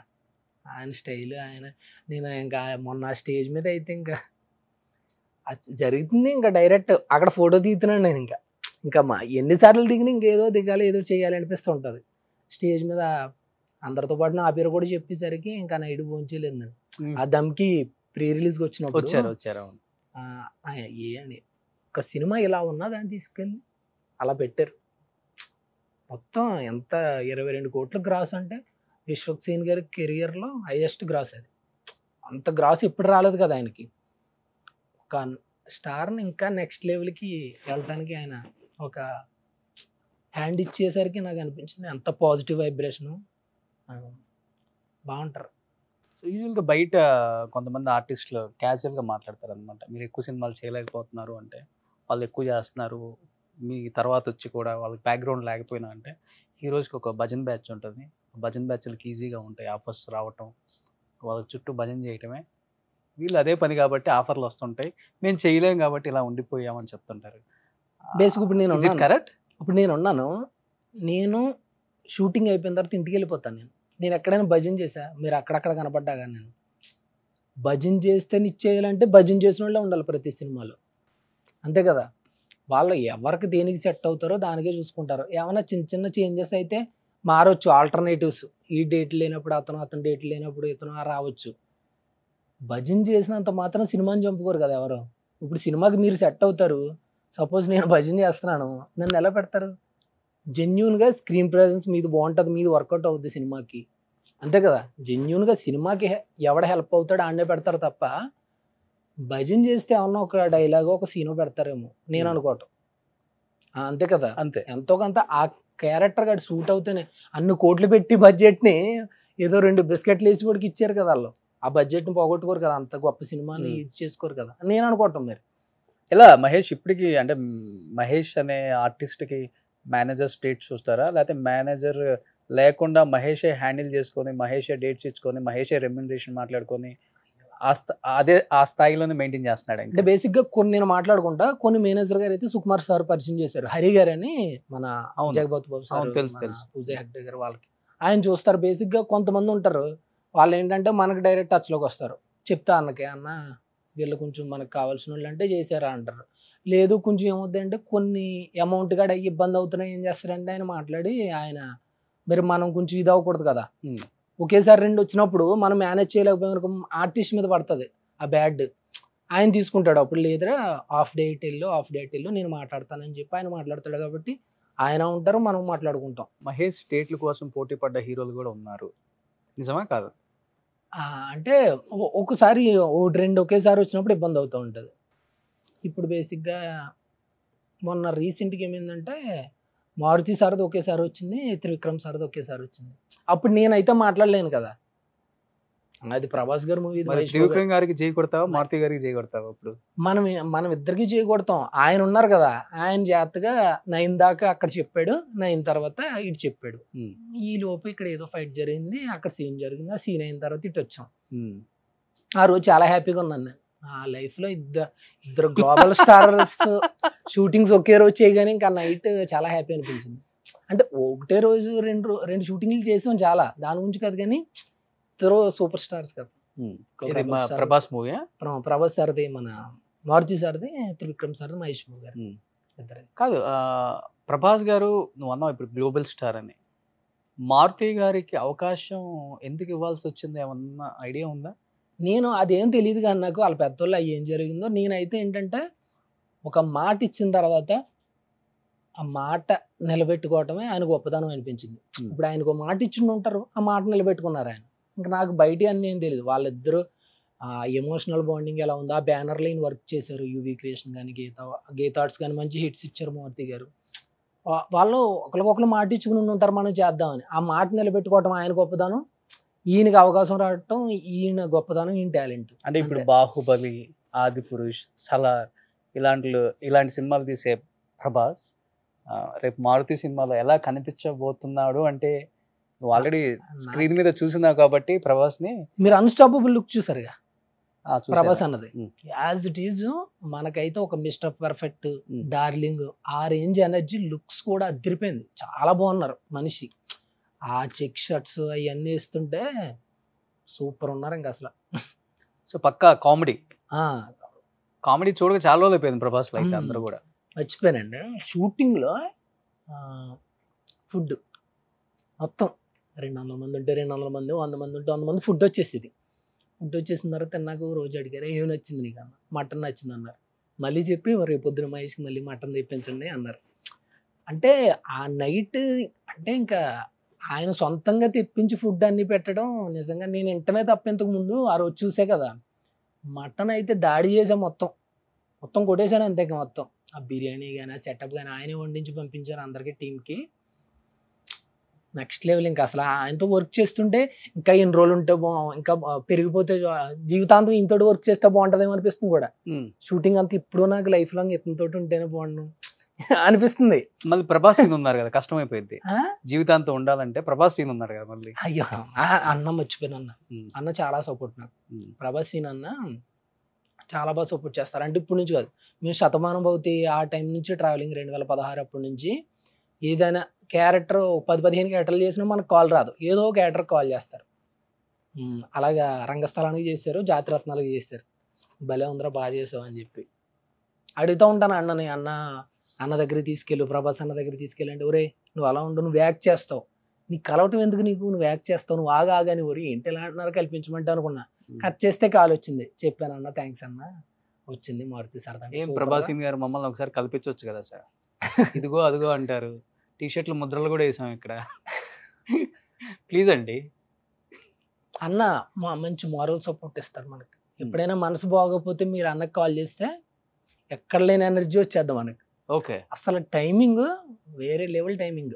ఆయన స్టైల్. ఆయన నేను ఇంకా మొన్న స్టేజ్ మీద అయితే ఇంకా జరుగుతుంది, ఇంకా డైరెక్ట్ అక్కడ ఫోటో దిగుతున్నాను నేను. ఇంకా ఎన్నిసార్లు దిగినా ఇంకేదో దిగాలి, ఏదో చేయాలి అనిపిస్తూ ఉంటుంది. స్టేజ్ మీద అందరితో పాటు నా పేరు కూడా చెప్పేసరికి ఇంకా నైట్ భోంచలేదు నేను. ఆ దమ్కి ప్రీ రిలీజ్కి వచ్చినప్పుడు వచ్చారు. అని ఒక సినిమా ఇలా ఉన్నా దాన్ని తీసుకెళ్ళి అలా పెట్టారు. మొత్తం ఎంత 22 కోట్ల గ్రాస్ అంటే విశ్వక్ సేన్ గారి కెరియర్లో హైయెస్ట్ గ్రాస్ అది. అంత గ్రాస్ ఎప్పుడు రాలేదు కదా ఆయనకి. ఒక స్టార్ని ఇంకా నెక్స్ట్ లెవెల్కి వెళ్ళటానికి ఆయన ఒక హ్యాండ్ ఇచ్చేసరికి నాకు అనిపించింది అంత పాజిటివ్ వైబ్రేషను. బాగుంటారు. యూజువల్గా బయట కొంతమంది ఆర్టిస్టులు క్యాజువల్గా మాట్లాడతారు అనమాట, మీరు ఎక్కువ సినిమాలు చేయలేకపోతున్నారు అంటే, వాళ్ళు ఎక్కువ చేస్తున్నారు మీ తర్వాత వచ్చి కూడా వాళ్ళకి బ్యాక్గ్రౌండ్ లేకపోయినా అంటే. హీరోస్కి ఒక భజన్ బ్యాచ్ ఉంటుంది, భజన్ బ్యాచ్లకి ఈజీగా ఉంటాయి ఆఫర్స్ రావటం, వాళ్ళ చుట్టూ భజన చేయటమే వీళ్ళు అదే పని కాబట్టి ఆఫర్లు వస్తుంటాయి. మేము చేయలేం కాబట్టి ఇలా ఉండిపోయామని చెప్తుంటారు. బేసిక్ ఇప్పుడు నేను కరెక్ట్. ఇప్పుడు నేను షూటింగ్ అయిపోయిన తర్వాత ఇంటికి వెళ్ళిపోతాను. నేను ఎక్కడైనా భజన చేసా, మీరు అక్కడక్కడ కనపడ్డా కానీ నేను భజన చేస్తే ఇచ్చేయాలంటే భజన చేసిన వాళ్ళే ఉండాలి ప్రతి సినిమాలో, అంతే కదా. వాళ్ళు ఎవరికి దేనికి సెట్ అవుతారో దానికే చూసుకుంటారు. ఏమైనా చిన్న చిన్న చేంజెస్ అయితే మారవచ్చు, ఆల్టర్నేటివ్స్. ఈ డేట్ లేనప్పుడు అతను డేట్ లేనప్పుడు ఇతను రావచ్చు. భజన చేసినంత మాత్రం సినిమాని చంపుకోరు కదా ఎవరు. ఇప్పుడు సినిమాకి మీరు సెట్ అవుతారు, సపోజ్ నేను భజన చేస్తున్నాను, నన్ను ఎలా పెడతారు? జెన్యున్గా స్క్రీన్ ప్రెజెన్స్ మీది బాగుంటుంది, మీది వర్కౌట్ అవుద్ది సినిమాకి, అంతే కదా. జెన్యున్గా సినిమాకి ఎవడ హెల్ప్ అవుతాడో ఆడనే పెడతారు తప్ప భజన చేస్తే ఏమన్నా ఒక డైలాగో ఒక సీనో పెడతారేమో నేను అనుకోవటం, అంతే కదా. అంతే. ఎంతో కొంత ఆ క్యారెక్టర్ గడి సూట్ అవుతేనే. అన్ని కోట్లు పెట్టి బడ్జెట్ని ఏదో 2 బిస్కెట్లు వేసి కూడా ఇచ్చారు కదా వాళ్ళు. ఆ బడ్జెట్ని పోగొట్టుకోరు కదా, అంత గొప్ప సినిమాని ఇది చేసుకోరు కదా నేను అనుకోవటం. మరి ఇలా మహేష్ ఇప్పటికి అంటే మహేష్ అనే ఆర్టిస్ట్కి మేనేజర్ డేట్స్ చూస్తారా, లేకపోతే మేనేజర్ లేకుండా మహేషే హ్యాండిల్ చేసుకొని, మహేషే డేట్స్ ఇచ్చుకొని, మహేషే రెమ్యునరేషన్ మాట్లాడుకొని ఆ స్థాయిలోనే మెయింటైన్ చేస్తున్నాడు? అంటే బేసిక్గా కొన్ని నేను మాట్లాడుకుంటా, కొన్ని మేనేజర్ గారు అయితే సుకుమార్ సార్ పరిచయం చేశారు, హరి గారు అని మన జగపతి బాబు సార్, తెలుసు పూజ హెగ్డే గారు, వాళ్ళకి ఆయన చూస్తారు. బేసిక్గా కొంతమంది ఉంటారు వాళ్ళు ఏంటంటే మనకు డైరెక్ట్ టచ్లోకి వస్తారు. చెప్తా అన్నకి, అన్న వీళ్ళు కొంచెం మనకు కావాల్సిన వాళ్ళు అంటే చేశారా అంటారు. లేదు కొంచెం ఏమవుద్ది అంటే కొన్ని అమౌంట్ కూడా ఇబ్బంది అవుతున్నాయి, ఏం చేస్తారంటే ఆయన మాట్లాడి ఆయన మరి మనం కొంచెం ఇది అవ్వకూడదు కదా, ఒకేసారి 2 వచ్చినప్పుడు మనం మేనేజ్ చేయలేకపోయిన ఆర్టిస్ట్ మీద పడుతుంది ఆ బ్యాడ్. ఆయన తీసుకుంటాడు, అప్పుడు లేదురా హాఫ్ డేట్ వెళ్ళు నేను మాట్లాడతానని చెప్పి ఆయన మాట్లాడతాడు. కాబట్టి ఆయన ఉంటారు, మనం మాట్లాడుకుంటాం. మహేష్ స్టేట్ల కోసం పోటీ పడ్డ హీరోలు కూడా ఉన్నారు, నిజమా కాదు? అంటే ఒకసారి 1-2 ఒకేసారి వచ్చినప్పుడు ఇబ్బంది అవుతూ ఉంటుంది. ఇప్పుడు బేసిక్గా మొన్న రీసెంట్గా ఏమైందంటే మారుతి సార్ది ఒకేసారి వచ్చింది, త్రివిక్రమ్ సార్ది ఒకేసారి వచ్చింది. అప్పుడు నేనైతే మాట్లాడలేను కదా, అది ప్రభాస్ గారి మూవీ. త్రివిక్రమ్ గారికి చేయి కొడతావా, మారుతి గారికి చేయి కొడతావా? ఇప్పుడు మనం ఇద్దరికి చేయకూడతాం. ఆయన ఉన్నారు కదా, ఆయన జాగ్రత్తగా 9 దాకా అక్కడ చెప్పాడు, 9 తర్వాత ఇటు చెప్పాడు. ఈ లోపు ఇక్కడ ఏదో ఫైట్ జరిగింది, అక్కడ సీన్ జరిగింది, ఆ సీన్ అయిన తర్వాత ఇటు వచ్చాం. ఆ రోజు చాలా హ్యాపీగా ఉన్నాను నేను. ఆ లైఫ్లో ఇద్దరు గ్లోబల్ స్టార్స్ షూటింగ్స్ ఒకే రోజు చేయగానే ఇంకా నైట్ చాలా హ్యాపీ అనిపించింది. అంటే ఒకటే రోజు రెండు షూటింగ్లు చేసాం చాలా, దాని గురించి కాదు కానీ ఇద్దరు సూపర్ స్టార్స్ కదా. ప్రభాస్ మూవీ, ప్రభాస్ సార్ది మన మారుతి సార్ది, త్రివిక్రమ్ సార్ది, మహేష్ బాబు గారు ఇద్దరు. కాదు ప్రభాస్ గారు నువ్వు అన్నావు ఇప్పుడు గ్లోబల్ స్టార్ అని, మారుతి గారికి అవకాశం ఎందుకు ఇవ్వాల్సి వచ్చింది, ఏమన్నా ఐడియా ఉందా? నేను అదేం తెలియదు కానీ నాకు వాళ్ళ పెద్దోళ్ళు అవి ఏం జరిగిందో, నేనైతే ఏంటంటే ఒక మాట ఇచ్చిన తర్వాత ఆ మాట నిలబెట్టుకోవటమే ఆయన గొప్పదనం అనిపించింది. ఇప్పుడు ఆయనకు మాట ఇచ్చి ఉంటారు, ఆ మాట నిలబెట్టుకున్నారు ఆయన. ఇంకా నాకు బయట అన్నీ ఏం తెలియదు. వాళ్ళిద్దరూ ఎమోషనల్ బాండింగ్ ఎలా ఉందో, ఆ బ్యానర్ లైన్ వర్క్ చేశారు, యూవీ క్రియేషన్ కానీ గీతార్ట్స్ కానీ మంచి హిట్స్ ఇచ్చారు మారుతి గారు. వాళ్ళు ఒకరికొకరు మాట ఇచ్చుకుని ఉంటారు మనం చేద్దామని, ఆ మాట నిలబెట్టుకోవటం ఆయన గొప్పదనం, ఈయనకి అవకాశం రావటం ఈయన గొప్పదనం, ఈయన టాలెంట్. అంటే ఇప్పుడు బాహుబలి, ఆది పురుష్, సలార్ ఇలాంటి సినిమాలు తీసే ప్రభాస్ రేపు మారుతి సినిమాలో ఎలా కనిపించబోతున్నాడు అంటే నువ్వు ఆల్రెడీ స్క్రీన్ మీద చూసినావు కాబట్టి ప్రభాస్ ని. మీరు అన్స్టాపబుల్ లుక్ చూసారుగా ప్రభాస్ అన్నది, యాజ్ ఇట్ ఈజ్ మనకైతే ఒక మిస్టర్ పర్ఫెక్ట్, డార్లింగ్, ఆ రేంజ్ ఎనర్జీ, లుక్స్ కూడా అదిరిపోయింది, చాలా బాగున్నారు మనిషి. ఆ చెక్ షర్ట్స్ అవన్నీ వేస్తుంటే సూపర్ ఉన్నారు ఇంకా అసలు. సో పక్కా కామెడీ చూడగా చాలా రోజులు అయిపోయింది ప్రభాస్ అయితే అందరూ కూడా. మర్చిపోయానండి, షూటింగ్లో ఫుడ్ మొత్తం 200 మంది ఉంటే 200 మంది, 100 మంది ఉంటే 100 మంది ఫుడ్ వచ్చేసింది. ఫుడ్ వచ్చేసిన తర్వాత నాకు రోజు అడిగారు ఏమి నచ్చింది నీకు అన్న, మటన్ నచ్చింది అన్నారు. మళ్ళీ చెప్పి రేపు పొద్దున మహేష్కి మళ్ళీ మటన్ తెప్పించండి అన్నారు. అంటే ఆ నైట్ అంటే ఇంకా ఆయన సొంతంగా తెప్పించి ఫుడ్ అన్ని పెట్టడం నిజంగా నేను వెంటనే తప్ప ఇంతకు ముందు ఆ రోజు చూసే కదా, మటన్ అయితే దాడి చేసాం, మొత్తం కొట్టేశాను అంతే. మొత్తం ఆ బిర్యానీ కానీ ఆ సెటప్ కానీ ఆయనే వండించి పంపించారు అందరికీ, టీంకి. Next level. ఇంకా అసలు ఆయనతో వర్క్ చేస్తుంటే ఇంకా ఎన్ని రోజులు ఉంటే ఇంకా పెరిగిపోతే జీవితాంతం ఇంతటి వర్క్ చేస్తే బాగుంటుందేమో అనిపిస్తుంది కూడా. షూటింగ్ అంతా ఇప్పుడు నాకు లైఫ్ లాంగ్ ఇతనితోటి ఉంటేనే బాగుండు అనిపిస్తుంది. మళ్ళీ ప్రభాస్ సీన్ ఉన్నారు కదా, కష్టమైపోయింది జీవితాంతం ఉండాలంటే. ప్రభాస్ సీన్ ఉన్నారు కదా మళ్ళీ. అయ్యో అన్న మర్చిపోయిన అన్న చాలా సపోర్ట్ నాకు. ప్రభాస్ సీన్ అన్న చాలా బాగా సపోర్ట్ చేస్తారు. అంటే ఇప్పుడు నుంచి కాదు, మేము శతమానం భవతి ఆ టైం నుంచి ట్రావెలింగ్ 2016 అప్పటి నుంచి ఏదైనా క్యారెక్టర్ 10-15 క్యారెక్టర్లు చేసినా మనకు కాల్ రాదు, ఏదో ఒక క్యారెక్టర్ కాల్ చేస్తారు. అలాగా రంగస్థలానికి చేశారు, జాతిరత్నాలకు చేశారు. భలే ఉందరా బాగా చేసావు అని చెప్పి అడుగుతూ ఉంటాను అన్నని. అన్న దగ్గరికి తీసుకెళ్ళు, ప్రభాస్ అన్న దగ్గరికి తీసుకెళ్ళండి. ఒరే నువ్వు అలా ఉండు, నువ్వు యాక్ట్ చేస్తావు, నీకు కలవటం ఎందుకు, నువ్వు యాక్ట్ చేస్తావు, నువ్వు ఆగాని ఒరి ఏంటి ఎలా అంటున్నారు కల్పించమంటే అనుకున్నా. కట్ చేస్తే కాల్ వచ్చింది, చెప్పాను అన్న థ్యాంక్స్ అన్న, వచ్చింది మారుతి సరదా. ఏం ప్రభాస్ గారు మమ్మల్ని ఒకసారి కల్పించవచ్చు కదా సార్, ఇదిగో అదిగో అంటారు, టీషర్ట్లు ముద్రలు కూడా వేసాం ఇక్కడ, ప్లీజ్ అండి. అన్న మంచి మారల్ సపోర్ట్ ఇస్తారు మనకి. ఎప్పుడైనా మనసు బాగోకపోతే మీరు అన్నకు కాల్ చేస్తే ఎక్కడ లేని ఎనర్జీ వచ్చేద్దాం మనకి. ఓకే, అసలు టైమింగ్ వేరే level, timing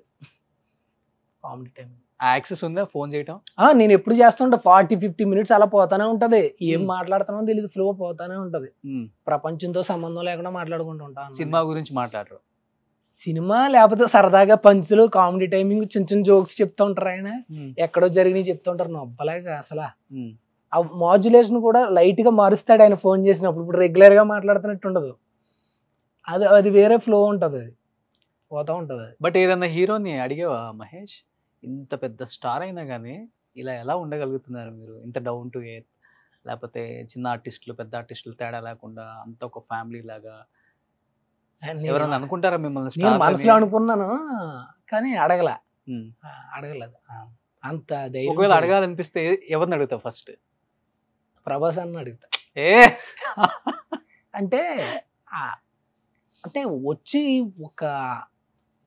comedy timing. Access ఉందా ఫోన్ చేయటం? నేను ఎప్పుడు చేస్తుంటా, 40-50 మినిట్స్ అలా పోతానే ఉంటది, ఏం మాట్లాడుతానో తెలియదు, ఫ్లో పోతానే ఉంటది. ప్రపంచంతో సంబంధం లేకుండా మాట్లాడుకుంటూ ఉంటాను. సినిమా గురించి మాట్లాడరు, సినిమా లేకపోతే సరదాగా పంచులు, కామెడీ టైమింగ్, చిన్న చిన్న జోక్స్ చెప్తూ ఉంటారు. ఆయన ఎక్కడో జరిగినవి చెప్తూ ఉంటారు, నొప్పలేక అసలు. ఆ మాడ్యులేషన్ కూడా లైట్ గా మారుస్తాడు ఆయన ఫోన్ చేసినప్పుడు. ఇప్పుడు రెగ్యులర్ గా మాట్లాడుతున్నట్టు ఉండదు, అది వేరే ఫ్లో ఉంటది, అది పోతా ఉంటది. బట్ ఏదన్నా హీరోని అడిగేవా మహేష్, ఇంత పెద్ద స్టార్ అయినా కానీ ఇలా ఎలా ఉండగలుగుతున్నారు మీరు? ఇంత డౌన్ టు ఎర్త్, లేకపోతే చిన్న ఆర్టిస్టులు, పెద్ద ఆర్టిస్టులు తేడా లేకుండా అంత ఒక ఫ్యామిలీ లాగా నేను ఎవరైనా అనుకుంటారా మిమ్మల్ని నేను స్టార్ మనసులో అని? అనుకున్నాను, కానీ అడగల. ఉమ్. అడగలేదు. అంత ధైర్యం ఒకవేళ చేయలేదు. అడగాలనిపిస్తే ఎవరిని అడుగుతావు ఫస్ట్? ప్రభాస్ అన్న అడుగుతా. ఏ అంటే ఆ, అంటే వచ్చి ఒక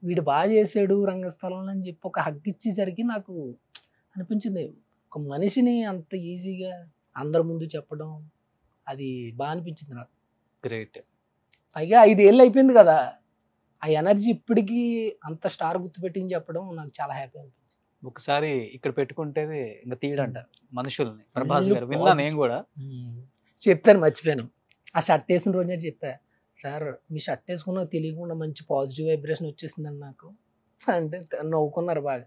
వీడు బాగా చేసాడు రంగస్థలంలో అని చెప్పి ఒక హగ్ ఇచ్చేసరికి నాకు అనిపించింది, ఒక మనిషిని అంత ఈజీగా అందరి ముందు చెప్పడం అది బాగా అనిపించింది నాకు. గ్రేట్. పైగా 5 ఏళ్ళు అయిపోయింది కదా, ఆ ఎనర్జీ ఇప్పటికీ అంత స్టార్ గుర్తుపెట్టింది చెప్పడం నాకు చాలా హ్యాపీ అనిపించింది. ఒకసారి ఇక్కడ పెట్టుకుంటే ఇంకా తీయడంట మనుషుల్ని ప్రభాస్ Full గారు. విన్నా positive. నేను కూడా. చెప్పాను, మర్చిపోయాను. ఆ షర్ట్ వేసిన రోజే చెప్పా, సార్ మీ షర్ట్ వేసుకున్నా తెలియకుండా మంచి పాజిటివ్ వైబ్రేషన్ వచ్చేసిందని నాకు అంటే నవ్వుకున్నారు బాగా.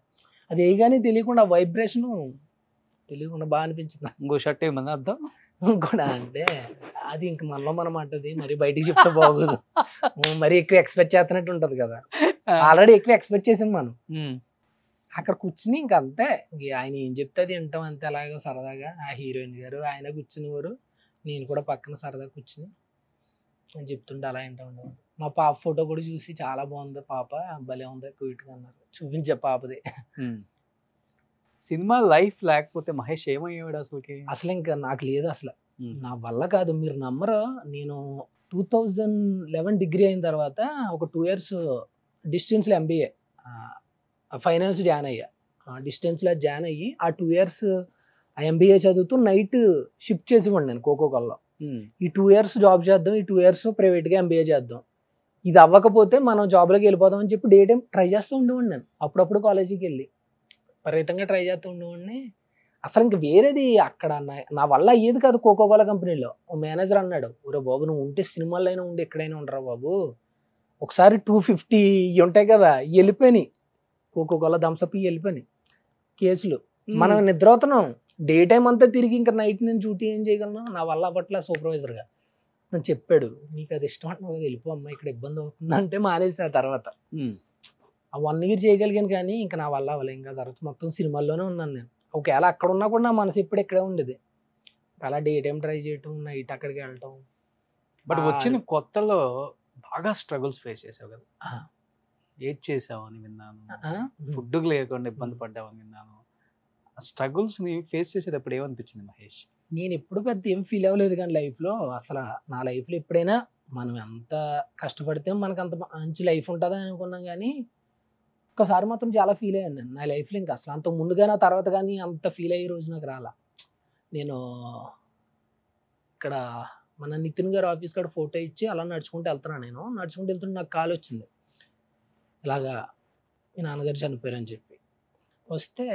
అది వేయగానే తెలియకుండా వైబ్రేషన్ తెలియకుండా బాగా అనిపించింది నాకు. ఇంకో షర్ట్ ఏమన్నా అర్థం? కూడా అంటే అది ఇంక మనలో మనం అంటది, మరి బయటికి చెప్తే బాగోదు. మరి ఎక్కువ ఎక్స్పెక్ట్ చేస్తున్నట్టు ఉంటది కదా, ఆల్రెడీ ఎక్కువ ఎక్స్పెక్ట్ చేసాం మనం. అక్కడ కూర్చుని ఇంక అంతే, ఇంక ఆయన ఏం చెప్తే అది వింటాం అంతే. అలాగా సరదాగా ఆ హీరోయిన్ గారు ఆయన కూర్చునేవారు, నేను కూడా పక్కన సరదా కూర్చుని అని చెప్తుంటే అలా వింటా ఉండేవాడు. మా పాప ఫోటో కూడా చూసి చాలా బాగుంది పాప, భలే ఉంది క్యూట్గా అన్నారు. చూపించే పాపది. సినిమా లైఫ్ లేకపోతే మహేష్ ఏమయ్యేవాడు అసలుకి? అసలు ఇంకా నాకు లేదు అసలు, నా వల్ల కాదు. మీరు నమ్మరు, నేను 2011 డిగ్రీ అయిన తర్వాత ఒక 2 years డిస్టెన్స్లో MBA ఫైనాన్స్ జాయిన్ అయ్యా. డిస్టెన్స్లో జాయిన్ అయ్యి ఆ 2 years ఆ MBA చదువుతూ నైట్ షిఫ్ట్ చేసేవాడిని నేను కోకోకోల్లో. ఈ 2 years జాబ్ చేద్దాం, ఈ 2 years ప్రైవేట్గా MBA చేద్దాం, ఇది అవ్వకపోతే మనం జాబ్లోకి వెళ్ళిపోదాం అని చెప్పి డే టైం ట్రై చేస్తూ ఉండేవాడిని నేను. అప్పుడప్పుడు కాలేజీకి వెళ్ళి విపరీతంగా ట్రై చేస్తూ ఉండేవాడిని. అసలు ఇంక వేరేది అక్కడ నా వల్ల అయ్యేది కాదు. కోకోకోలా కంపెనీలో ఓ మేనేజర్ అన్నాడు, ఒరే బాబు నువ్వు ఉంటే సినిమాల్లో అయినా ఉండి ఎక్కడైనా ఉండరా బాబు. ఒకసారి 250 ఉంటాయి కదా వెళ్ళిపోయినాయి, కోకోకోలా థమ్స్అప్ వెళ్ళిపోయినాయి కేసులు. మనం నిద్రపోతున్నాం డే టైం అంతా తిరిగి, ఇంకా నైట్ నేను డ్యూటీ ఏం చేయగలను, నా వల్ల అప్పట్లో సూపర్వైజర్గా నన్ను చెప్పాడు, నీకు అది ఇష్టం అంటే కదా వెళ్ళిపో అమ్మా, ఇక్కడ ఇబ్బంది అవుతుంది అంటే మానేసిన. తర్వాత ఆ 1 year చేయగలిగాను, కానీ ఇంకా నా వల్ల అవ్వలే. ఇంకా తర్వాత మొత్తం సినిమాల్లోనే ఉన్నాను నేను. ఒకవేళ అక్కడ ఉన్నా కూడా నా మనసు ఎప్పుడు ఎక్కడే ఉండేది. అలా డే టైం ట్రై చేయటం, నైట్ అక్కడికి వెళ్ళటం. బట్ వచ్చిన కొత్తలో బాగా స్ట్రగుల్స్ ఫేస్ చేసావు కదా, ఏడ్ చేసావు అని విన్నాను, ఫుడ్ లేకుండా ఇబ్బంది పడ్డావని విన్నాను. ఆ స్ట్రగుల్స్ ని ఫేస్ చేసేటప్పుడు ఏమనిపించింది మహేష్? నేను ఎప్పుడు పెద్ద ఏం ఫీల్ అవ్వలేదు, కానీ లైఫ్లో అసలు నా లైఫ్లో ఎప్పుడైనా మనం ఎంత కష్టపడితే మనకు అంత మంచి లైఫ్ ఉంటుందని అనుకున్నాం, కానీ ఒక్కసారి మాత్రం చాలా ఫీల్ అయ్యాను నేను నా లైఫ్లో. ఇంకా అసలు అంత ముందుగా నా తర్వాత కానీ అంత ఫీల్ అయ్యే రోజు నాకు రాలా. నేను ఇక్కడ మన నితిన్ గారు ఆఫీస్ కాడ ఫోటో ఇచ్చి అలా నడుచుకుంటూ వెళ్తున్నాను. నేను నడుచుకుంటూ వెళ్తుంటే నాకు కాల్ వచ్చింది, ఇలాగా మీ నాన్నగారు చనిపోయారని చెప్పి. వస్తే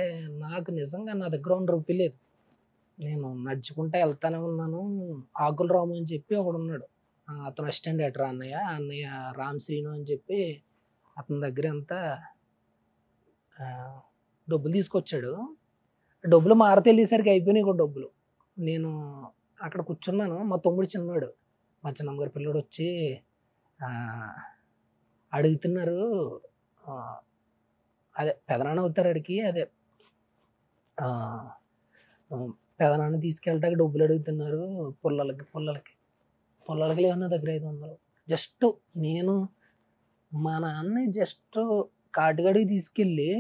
నాకు నిజంగా నా దగ్గర 1 రూపాయి లేదు. నేను నడుచుకుంటూ వెళ్తానే ఉన్నాను. ఆకుల రాము అని చెప్పి ఒకడు ఉన్నాడు, అతను అసిస్టెంట్ డైరెక్టర్ అన్నయ్య రామ్ శ్రీను అని చెప్పి, అతని దగ్గర అంతా డబ్బులు తీసుకొచ్చాడు. డబ్బులు మారతెళ్ళేసరికి అయిపోయినాయి కూడా డబ్బులు. నేను అక్కడ కూర్చున్నాను, మా తమ్ముడు చిన్నాడు, మా చిన్నమ్మగారి పిల్లడు వచ్చి అడుగుతున్నారు, అదే పెదనాన్న అవుతారు అడిగి, అదే పెదనాన్న తీసుకెళ్ళటానికి డబ్బులు అడుగుతున్నారు, పుల్లలకి లేవు నా దగ్గర 500. జస్ట్ నేను మా నాన్నని జస్ట్ కాటుగడికి తీసుకెళ్ళి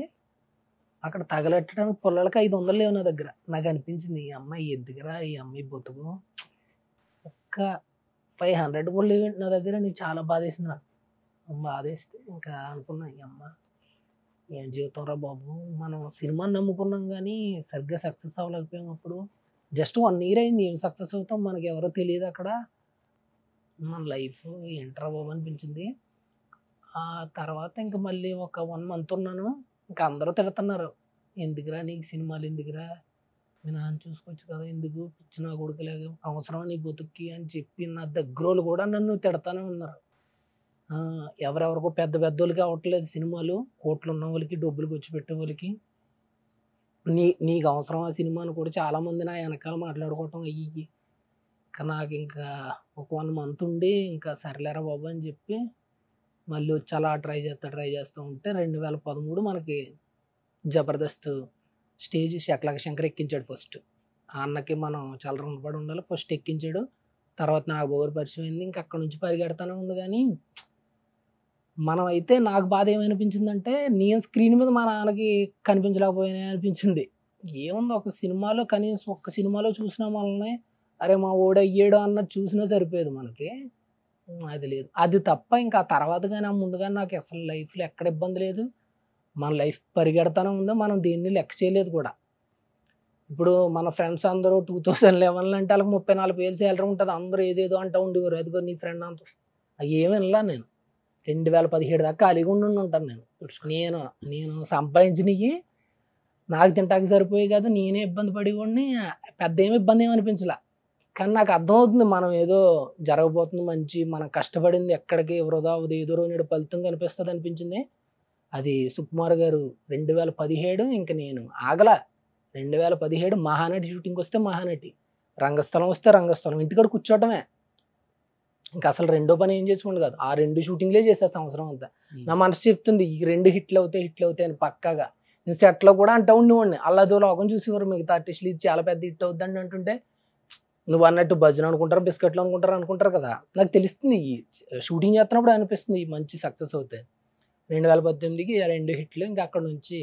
అక్కడ తగలెట్టడానికి పుల్లలకి 500 లేవు నా దగ్గర. నాకు అనిపించింది, ఈ అమ్మాయి ఎందుకురా, ఈ అమ్మాయి బతుకు ఒక్క 500 కూడా లేవు నా దగ్గర. నీకు చాలా బాధేసింది. నాకు బాధేస్తే ఇంకా అనుకున్నా, ఈ అమ్మ ఏం జీవితం రా బాబు, మనం సినిమాని నమ్ముకున్నాం కానీ సరిగ్గా సక్సెస్ అవ్వలేకపోయాం. అప్పుడు జస్ట్ 1 year అయింది, ఏం సక్సెస్ అవుతాం మనకి ఎవరో తెలియదు. అక్కడ మన లైఫ్ ఏంట్రా బాబు అనిపించింది. ఆ తర్వాత ఇంకా మళ్ళీ ఒక 1 month ఉన్నాను. ఇంకా అందరూ తిడుతున్నారు, ఎందుకురా నీకు సినిమాలు, ఎందుకురా మీ నాన్న చూసుకోవచ్చు కదా, ఎందుకు పిచ్చిన కొడుకులేగా అవసరం నీ బతుక్కి అని చెప్పి నా దగ్గరోళ్ళు కూడా నన్ను తిడతానే ఉన్నారు. ఎవరెవరికో పెద్ద పెద్దోళ్ళకి అవ్వట్లేదు సినిమాలు, కోట్లు ఉన్న వాళ్ళకి, డబ్బులు ఖర్చు పెట్టే వాళ్ళకి. నీకు అవసరం ఆ సినిమాని కూడా చాలామంది నా వెనకాల మాట్లాడుకోవటం అయ్యి. ఇంకా నాకు ఇంకా ఒక 1 month ఉండి ఇంకా సర్లేరా బాబు అని చెప్పి మళ్ళీ వచ్చి అలా ట్రై చేస్తూ ఉంటే 2013 మనకి జబర్దస్త్ స్టేజ్ శక్లక శంకర్ ఎక్కించాడు ఫస్ట్. ఆ అన్నకి మనం చాలా రుణపడి ఉండాలి. ఫస్ట్ ఎక్కించాడు, తర్వాత నాకు బోర్ పరిచయం అయింది. ఇంకా అక్కడ నుంచి పరిగెడతానే ఉంది. కానీ మనం అయితే నాకు బాధ ఏమనిపించిందంటే నేను స్క్రీన్ మీద మా నాన్నకి కనిపించలేకపోయినా అనిపించింది. ఏముంది, ఒక సినిమాలో కనీసం ఒక్క సినిమాలో చూసిన మనల్ని అరే మా ఓడు అయ్యాడు అన్నది చూసినా సరిపోయేది మనకి. అది లేదు. అది తప్ప ఇంకా ఆ తర్వాత కానీ ఆ ముందు కానీ నాకు అసలు లైఫ్లో ఎక్కడ ఇబ్బంది లేదు. మన లైఫ్ పరిగెడతానే ఉందో, మనం దేన్ని లెక్క చేయలేదు కూడా. ఇప్పుడు మన ఫ్రెండ్స్ అందరూ 2011 అంటే వాళ్ళకి 34,000 శాలరీ ఉంటుంది. అందరూ ఏదేదో అంటూ ఉండేవారు, అదిగో నీ ఫ్రెండ్ అంత. అవి ఏమి వినలా నేను. 2017 దాకా ఖాళీగా ఉండి ఉంటాను నేను. నేను సంపాదించినవి నాకు తింటాకి సరిపోయి కాదు, నేనే ఇబ్బంది పడేవాడిని. పెద్ద ఏమి ఇబ్బంది ఏమి అనిపించలే. కానీ నాకు అర్థమవుతుంది మనం ఏదో జరగబోతుంది మంచి, మనం కష్టపడింది ఎక్కడికి వృధా అవుతుంది, ఏదో రోజు ఫలితం కనిపిస్తుంది అనిపించింది. అది సుకుమార్ గారు 2017. ఇంక నేను ఆగల. 2017 మహానటి షూటింగ్ వస్తే మహానటి, రంగస్థలం వస్తే రంగస్థలం, ఇంటికాడ కూర్చోవటమే. ఇంకా అసలు రెండో పని ఏం చేసుకోండి కాదు, ఆ 2 షూటింగ్లే చేసే సంవత్సరం అంతా. నా మనసు చెప్తుంది ఈ 2 హిట్లు అవుతాయి అని పక్కాగా. నేను సెట్లో కూడా అంటూ ఉండేవాడిని. అల్లాదో లోకం చూసేవారు మిగతా ఆర్టిస్టులు, ఇది చాలా పెద్ద హిట్ అవుద్దని అంటుంటే నువ్వు అన్నట్టు భజన అనుకుంటారు, బిస్కెట్లు అనుకుంటారు కదా. నాకు తెలుస్తుంది ఈ షూటింగ్ చేస్తున్నప్పుడు అనిపిస్తుంది మంచి సక్సెస్ అవుతాయి. 2018కి 2 హిట్లు. ఇంకా అక్కడ నుంచి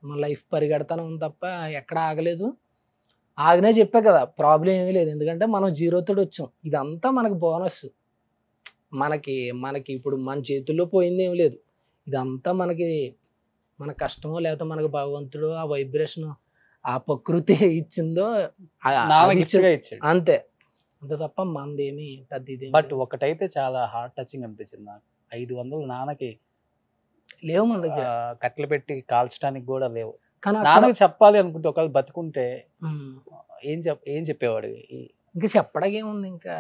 మన లైఫ్ పరిగెడతానే ఉంది తప్ప ఎక్కడ ఆగలేదు. ఆగనే చెప్పా కదా, ప్రాబ్లం ఏమీ లేదు. ఎందుకంటే మనం 0తో వచ్చాం. ఇదంతా మనకు బోనస్. మనకి ఇప్పుడు మన చేతుల్లో పోయింది ఏమి లేదు. ఇదంతా మన కష్టమో లేకపోతే మనకు భగవంతుడు ఆ వైబ్రేషన్, ఆ ప్రకృతి ఇచ్చిందో ఇచ్చాడు అంతే తప్ప మనదేమి పెద్ద ఇది. బట్ ఒకటైతే చాలా హార్ట్ టచింగ్ అనిపించింది నాకు. 500 నాన్నకి లేవు మన దగ్గర, కట్టెలు పెట్టి కాల్చడానికి కూడా లేవు. కానీ నాన్నకి చెప్పాలి అనుకుంటే ఒకవేళ బతుకుంటే ఏం చెప్పేవాడు? ఇంకా చెప్పడానికి ఏముంది, ఇంకా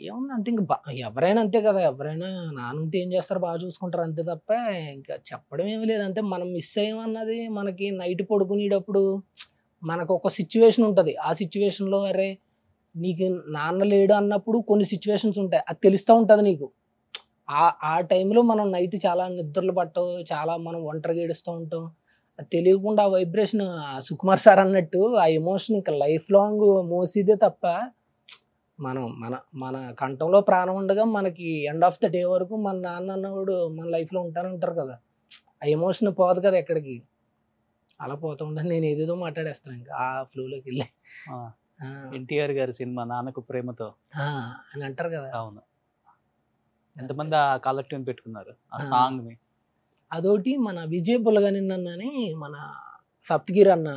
ఏముంది అంటే ఇంకా ఎవరైనా అంతే కదా. ఎవరైనా నానుంటే ఏం చేస్తారు, బాగా చూసుకుంటారు అంతే తప్ప ఇంకా చెప్పడం ఏమి లేదు. అంతే మనం మిస్ అయ్యామన్నది మనకి నైట్ పడుకునేటప్పుడు మనకు ఒక సిచ్యువేషన్ ఉంటుంది. ఆ సిచ్యువేషన్లో అరే నీకు నాన్న లేడు అన్నప్పుడు కొన్ని సిచ్యువేషన్స్ ఉంటాయి, అది తెలుస్తూ ఉంటుంది నీకు. ఆ టైంలో మనం నైట్ చాలా నిద్రలు పట్టవు, చాలా మనం ఒంటరిగా ఏడుస్తూ ఉంటాం. అది తెలియకుండా ఆ వైబ్రేషన్ సుకుమార్ సార్ అన్నట్టు ఆ ఎమోషన్ ఇంకా లైఫ్ లాంగ్ మోసిదే తప్ప మన కంఠంలో ప్రాణం ఉండగా మనకి ఎండ్ ఆఫ్ ద డే వరకు మన నాన్న అన్నవాడు మన లైఫ్లో ఉంటారు కదా. ఆ ఎమోషన్ పోదు కదా ఎక్కడికి. అలా పోతూ ఉంటాను. నేను ఏదేదో మాట్లాడేస్తాను ఇంకా ఆ ఫ్లోలోకి వెళ్ళి. ఎన్టీఆర్ గారి సినిమా నాన్నకు ప్రేమతో అని అంటారు కదా. అవును. ఎంతమంది ఆ కాలర్ ట్యూన్ పెట్టుకున్నారు ఆ సాంగ్ ని. అదొకటి మన విజయ్ బుల్లగానిన్నని మన సప్తగిరి అన్న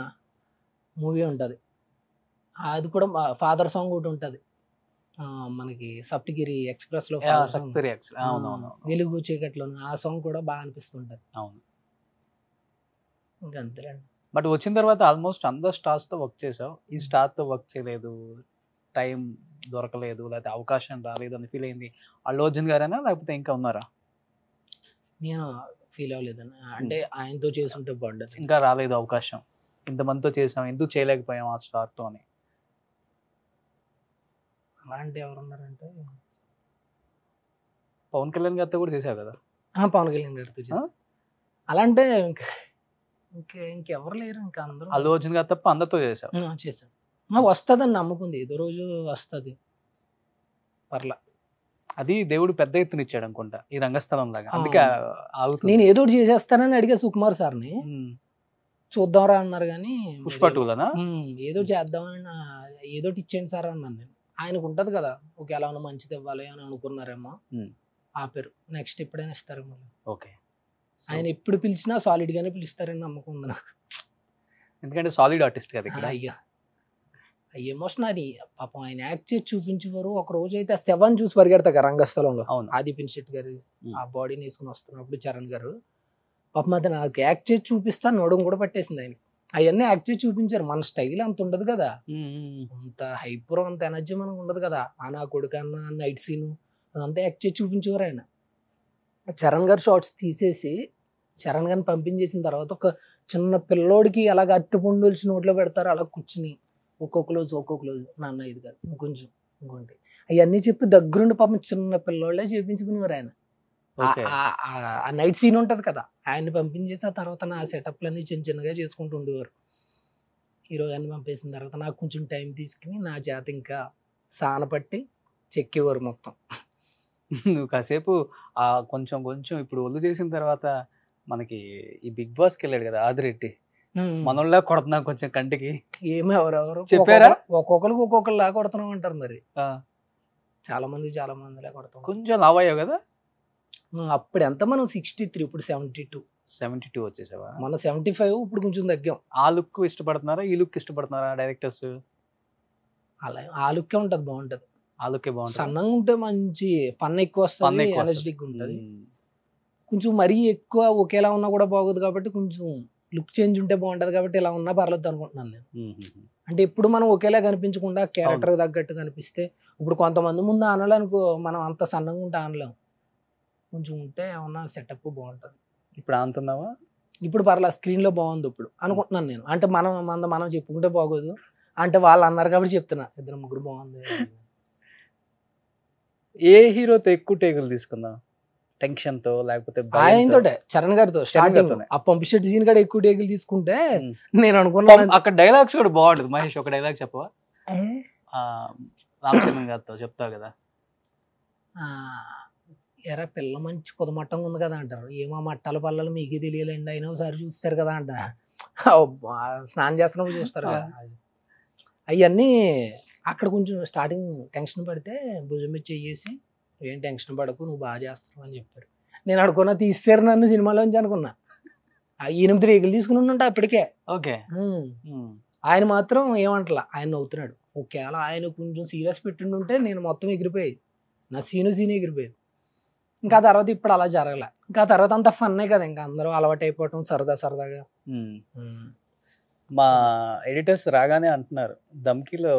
మూవీ ఉంటుంది, అది కూడా ఫాదర్ సాంగ్ ఒకటి ఉంటుంది మనకి సప్తగిరి ఎక్స్ప్రెస్ లో, వెలుగు చీకట్లో. ఆ సాంగ్ కూడా బాగా అనిపిస్తుంటది. అవును, ఇంకా అంతేనండి. బట్ వచ్చిన తర్వాత ఆల్మోస్ట్ అందరు స్టార్స్ తో వర్క్ చేసావు, ఈ స్టార్ తో వర్క్ చేయలేదు, టైం దొరకలేదు, లేకపోతే అవకాశం రాలేదు అని ఫీల్ అయింది అల్లు అర్జున్ గారైనా లేకపోతే ఇంకా ఉన్నారా? నేను ఫీల్ అవ్వలేదన్న, అంటే ఆయనతో చేస్తుంటే బాగుండదు. ఇంకా రాలేదు అవకాశం, ఇంతమందితో చేసాం, ఎందుకు చేయలేకపోయాం ఆ స్టార్ తో అని? అలాంటి ఎవరున్నారంటే పవన్ కళ్యాణ్ గారితో కూడా చేసావు కదా. పవన్ కళ్యాణ్ గారితో చేసాను. అలా అంటే ఇంకెవరు లేరు, ఇంకా అందరూ. అల్లు అర్జున్ గారు తప్ప అందరితో చేసావు? చేశాను. వస్తుందని నమ్ముకుంది, ఏదో రోజు వస్తుంది పర్లా. అది దేవుడు పెద్ద ఎత్తున ఇచ్చాడు అనుకుంటా ఈ రంగస్థలం లాగా, అందుకే ఆగుతుంది. నేను ఏదో చేసేస్తానని అడిగా సుకుమార్ సార్ని, చూద్దాంరా అన్నారు. కానీ పుష్ప 2లోనా ఏదో చేద్దామని ఏదో ఇచ్చేయండి సార్ అన్నాను నేను. ఆయనకు ఉంటది కదా, ఒకవేళ ఏమైనా మంచిది ఇవ్వాలి అని అనుకున్నారేమో, ఆపారు. నెక్స్ట్ ఎప్పుడైనా ఇస్తారేమో. ఓకే, ఆయన ఎప్పుడు పిలిచినా సాలిడ్ గానే పిలుస్తారని నమ్మకం ఉంది నాకు. ఎందుకంటే సాలిడ్ ఆర్టిస్ట్ కదా ఇక్కడ. అయ్యా ఎమోషన్ అది పాపం ఆయన యాక్ట్ చేసి చూపించేవారు. ఒక రోజు అయితే 7 చూసి పరిగెడతా రంగస్థలంలో. ఆది పినిశెట్టి గారు ఆ బాడీని వేసుకుని వస్తున్నప్పుడు చరణ్ గారు పాపం అది నాకు యాక్ట్ చేసి చూపిస్తా నడుము కూడా పట్టేసింది ఆయన. అవన్నీ యాక్ట్ చేసి చూపించారు. మన స్టైల్ అంత ఉండదు కదా, అంత హైపర్ అంత ఎనర్జీ మనకు ఉండదు కదా. నా కొడుకు అన్న నైట్ సీను అదంతా యాక్ట్ చేసి చూపించేవారు ఆయన. చరణ్ గారు షార్ట్స్ తీసేసి చరణ్ గారిని పంపించేసిన తర్వాత ఒక చిన్న పిల్లోడికి అలాగ అట్టుపండుల్చి నోట్లో పెడతారు, అలా కూర్చుని ఒక్కొక్క క్లోజ్ నాన్న ఇది కాదు ఇంకొంచెం ఇంకోటి అవన్నీ చెప్పి దగ్గరుండి పాపం చిన్న పిల్లోళ్ళే చేపించుకునేవారు ఆయన. ఆ నైట్ సీన్ ఉంటది కదా, ఆయన్ని పంపించేసి ఆ తర్వాత నా సెటప్లన్నీ చిన్నగా చేసుకుంటూ ఉండేవారు. హీరో గారిని పంపేసిన తర్వాత నాకు కొంచెం టైం తీసుకుని నా చేత ఇంకా సానపట్టి చెక్కేవారు మొత్తం. నువ్వు కాసేపు కొంచెం కొంచెం ఇప్పుడు ఒళ్ళు చేసిన తర్వాత మనకి ఈ బిగ్ బాస్కి వెళ్ళాడు కదా ఆదిరెడ్డి, మనోళ్ళ కొడుతున్నా కొంచెం కంటికి. ఏమో ఎవరెవరు చెప్పారా? ఒక్కొక్కరికి ఒక్కొక్కరిలా కొడుతున్నాం అంటారు మరి. ఆ, చాలా మందిలా కొడతాం. కొంచెం లావ్ అయ్యావు కదా. అప్పుడు ఎంత మనం 63, ఇప్పుడు 72. 72 వచ్చేసావా? మన 75, ఇప్పుడు కొంచెం తగ్గాం. ఆ లుక్ ఇష్టపడుతున్నారా ఈ లుక్ ఇష్టపడుతున్నారా డైరెక్టర్స్? అలా ఆ లుక్కే ఉంటది, బాగుంటది. ఆ లుక్కే బాగుంటుంది. సన్నంగా ఉంటే మంచి ఫన్ ఎక్కువ Fun వస్తుంది, ఎక్కువ వస్తది. ఎనర్జెటిక్ ఉంటది. కొంచెం మరీ ఎక్కువ ఒకేలా ఉన్నా కూడా బాగోదు కాబట్టి కొంచెం లుక్ చేంజ్ ఉంటే బాగుంటది కాబట్టి ఇలా ఉన్నా పర్లేదు అనుకుంటున్నాను నేను. అంటే ఎప్పుడు మనం ఒకేలా కనిపించకుండా క్యారెక్టర్ తగ్గట్టు కనిపిస్తే, ఇప్పుడు కొంతమంది ముందు ఆనాలనుకో మనం అంత సన్నంగా ఉంటే ఆనలేం. కొంచెం ఉంటే ఏమన్నా సెటప్ బాగుంటది. ఇప్పుడు అంటున్నావా? ఇప్పుడు పర్లేదు, స్క్రీన్ లో బాగుంది ఇప్పుడు అనుకుంటున్నాను నేను. అంటే మనం చెప్పుకుంటే బాగోదు, అంటే వాళ్ళు అన్నారు కాబట్టి చెప్తున్నా, 2-3 బాగుంది. ఏ హీరోతో ఎక్కువ టేకులు తీసుకున్నావు? టెన్షన్ తో లేకపోతే ఆయనతో, చరణ్ గారితో స్టార్టింగ్ గారితోనే. ఆ పంపిషెట్ సీన్ కూడా ఎక్కువ టేకులు తీసుకుంటే ఉమ్. నేను అనుకున్నాను అక్కడ డైలాగ్స్ కూడా బాగుంటుంది. మహేష్ ఒక డైలాగ్ చెప్పవా? రామ్ చరణ్ గారితో చెప్తావు కదా. ఎరా పిల్ల మంచి కుదమట్టంగా ఉంది కదా అంటారు. ఏమో మట్టాల పల్లలు మీకే తెలియాలండి, అయినా ఒకసారి చూస్తారు కదా అంట. అబ్బా, స్నానం చేస్తున్నప్పుడు చూస్తారు కదా. అవన్నీ అక్కడ కొంచెం స్టార్టింగ్ టెన్షన్ పడితే భుజం మీద చెయ్యేసి, ఏం టెన్షన్ పడకు నువ్వు బాగా చేస్తున్నావు అని చెప్పారు. నేను అనుకున్నా తీస్తారు నన్ను సినిమాలోంచి అనుకున్నా. 8 రేకులు తీసుకుని ఉంటే అప్పటికే. ఓకే. ఆయన మాత్రం ఏమంటలా, ఆయన నవ్వుతున్నాడు. ఒకవేళ ఆయన కొంచెం సీరియస్ పెట్టిండుంటే నేను మొత్తం ఎగిరిపోయేది, నా సీను ఎగిరిపోయేది. ఇంకా తర్వాత ఇప్పుడు అలా జరగలే. ఇంకా తర్వాత అంతా ఫన్నే కదా, ఇంకా అందరూ అలవాటు అయిపోవటం సరదాగా. మా ఎడిటర్స్ రాగానే అంటున్నారు, దమ్కీలో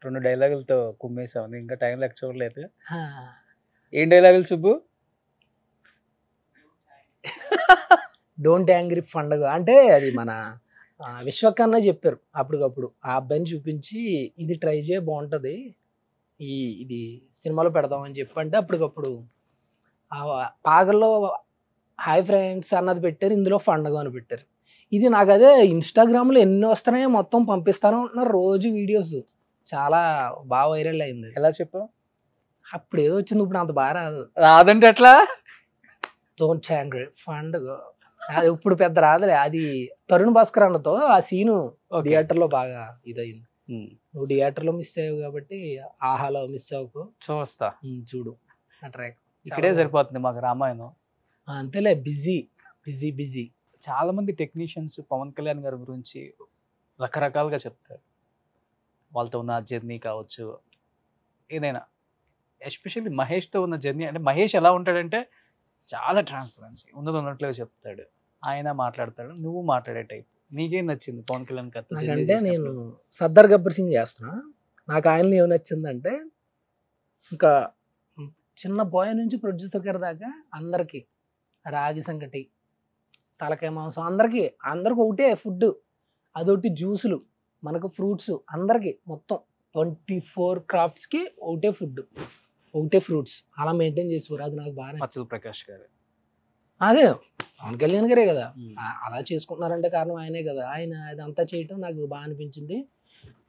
2 డైలాగులతో కుమ్మేసావు, ఇంకా టైం లెక్క చూడలేదు. ఏం డైలాగులు సుబ్బు? డోంట్ యాంగ్రీ పండుగ అంటే అది మన విశ్వకన్నా చెప్పారు అప్పటికప్పుడు. ఆ అబ్బాయిని చూపించి ఇది ట్రై చేయ బాగుంటది, ఇది సినిమాలో పెడదామని చెప్పి అంటే అప్పటికప్పుడు పాగల్లో హాయ్ ఫ్రెండ్స్ అన్నది పెట్టారు, ఇందులో పండుగ అని పెట్టారు. ఇది నాకు అదే ఇన్స్టాగ్రామ్లో ఎన్ని వస్తున్నాయో మొత్తం పంపిస్తాను ఉంటున్నారు రోజు వీడియోస్, చాలా బాగా వైరల్ అయింది. ఎలా చెప్పావు? అప్పుడు ఏదో వచ్చింది, ఇప్పుడు అంత బాగా రాదు. రాదంటే ఎట్లా? డోంట్ యాంగ్రీ పండుగ అది ఇప్పుడు పెద్ద రాదులే. అది తరుణ్ భాస్కర్ అన్నతో ఆ సీను థియేటర్ లో బాగా ఇదయింది. నువ్వు థియేటర్ లో మిస్ అయ్యావు కాబట్టి ఆహాలో మిస్ అవ్వకు, చూస్తా, చూడు ఆ ట్రాక్. ఇక్కడే సరిపోతుంది మాకు రామాయణం. అంతేలే, బిజీ. చాలా మంది టెక్నీషియన్స్ పవన్ కళ్యాణ్ గారి గురించి రకరకాలుగా చెప్తారు, వాళ్ళతో ఉన్న జర్నీ కావచ్చు ఏదైనా. ఎస్పెషల్లీ మహేష్తో ఉన్న జర్నీ, అంటే మహేష్ ఎలా ఉంటాడంటే చాలా ట్రాన్స్పరెన్సీ, ఉన్నట్లుగా చెప్తాడు, ఆయన మాట్లాడతాడు, నువ్వు మాట్లాడే టైప్. నీకేం నచ్చింది పవన్ కళ్యాణ్ గారితో? అంటే నేను సర్దార్ గబ్బర్ సింగ్ చేస్తున్నా, నాకు ఆయనలో ఏం నచ్చిందంటే ఇంకా చిన్న బాయ్ నుంచి ప్రొడ్యూసర్ గారి దాకా అందరికీ రాగి సంగటి, తలకాయ మాంసం, అందరికీ ఒకటే ఫుడ్, అదొకటి జ్యూసులు, మనకు ఫ్రూట్స్, అందరికీ మొత్తం 24 క్రాఫ్ట్స్కి ఒకటే ఫుడ్, ఒకటే ఫ్రూట్స్, అలా మెయింటైన్ చేసేవారు. అది నాకు బాగా పచ్చల ప్రకాష్ గారు, అదే పవన్ కళ్యాణ్ గారే కదా అలా చేసుకుంటున్నారంటే కారణం ఆయనే కదా. ఆయన అదంతా చేయటం నాకు బాగా అనిపించింది.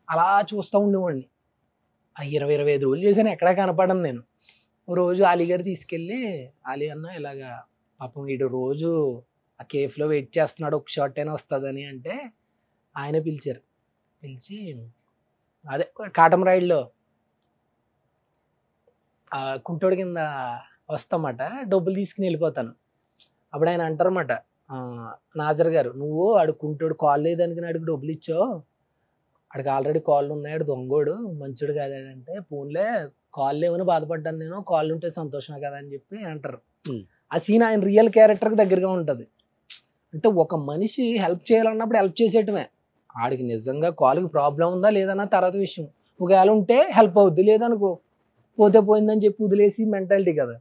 అలా చూస్తూ ఉండేవాడిని. 20-25 రోజులు చేశాను, ఎక్కడా కనపడను నేను. రోజు అలీ గారు తీసుకెళ్ళి, అలీ అన్న ఇలాగా పాపం వీడు రోజు ఆ కేఫ్లో వెయిట్ చేస్తున్నాడు, ఒక షార్ట్ అయినా వస్తుందని అంటే ఆయన పిలిచి అదే కాటమరాయిల్లో కుంటోడి కింద వస్తామాట, డబ్బులు తీసుకుని వెళ్ళిపోతాను. అప్పుడు ఆయన అంటారన్నమాట, నాజర్ గారు నువ్వు ఆడు కుంటోడు కాల్ లేదనుకుని ఆడికి డబ్బులు ఇచ్చావు, ఆడికి ఆల్రెడీ కాళ్ళు ఉన్నాయి, ఆడు దొంగోడు మంచోడు కాదాడంటే, ఫోన్లే కాల్ లేవని బాధపడ్డాను నేను, కాళ్ళు ఉంటే సంతోషమే కదా అని చెప్పి అంటారు. ఆ సీన్ ఆయన రియల్ క్యారెక్టర్కి దగ్గరగా ఉంటుంది. అంటే ఒక మనిషి హెల్ప్ చేయాలన్నప్పుడు హెల్ప్ చేసేయటమే, ఆడికి నిజంగా కాలుకి ప్రాబ్లం ఉందా లేదన్న తర్వాత విషయం. ఒకవేళ ఉంటే హెల్ప్ అవుద్ది, లేదనుకో పోతే పోయిందని చెప్పి వదిలేసి మెంటాలిటీ కదా.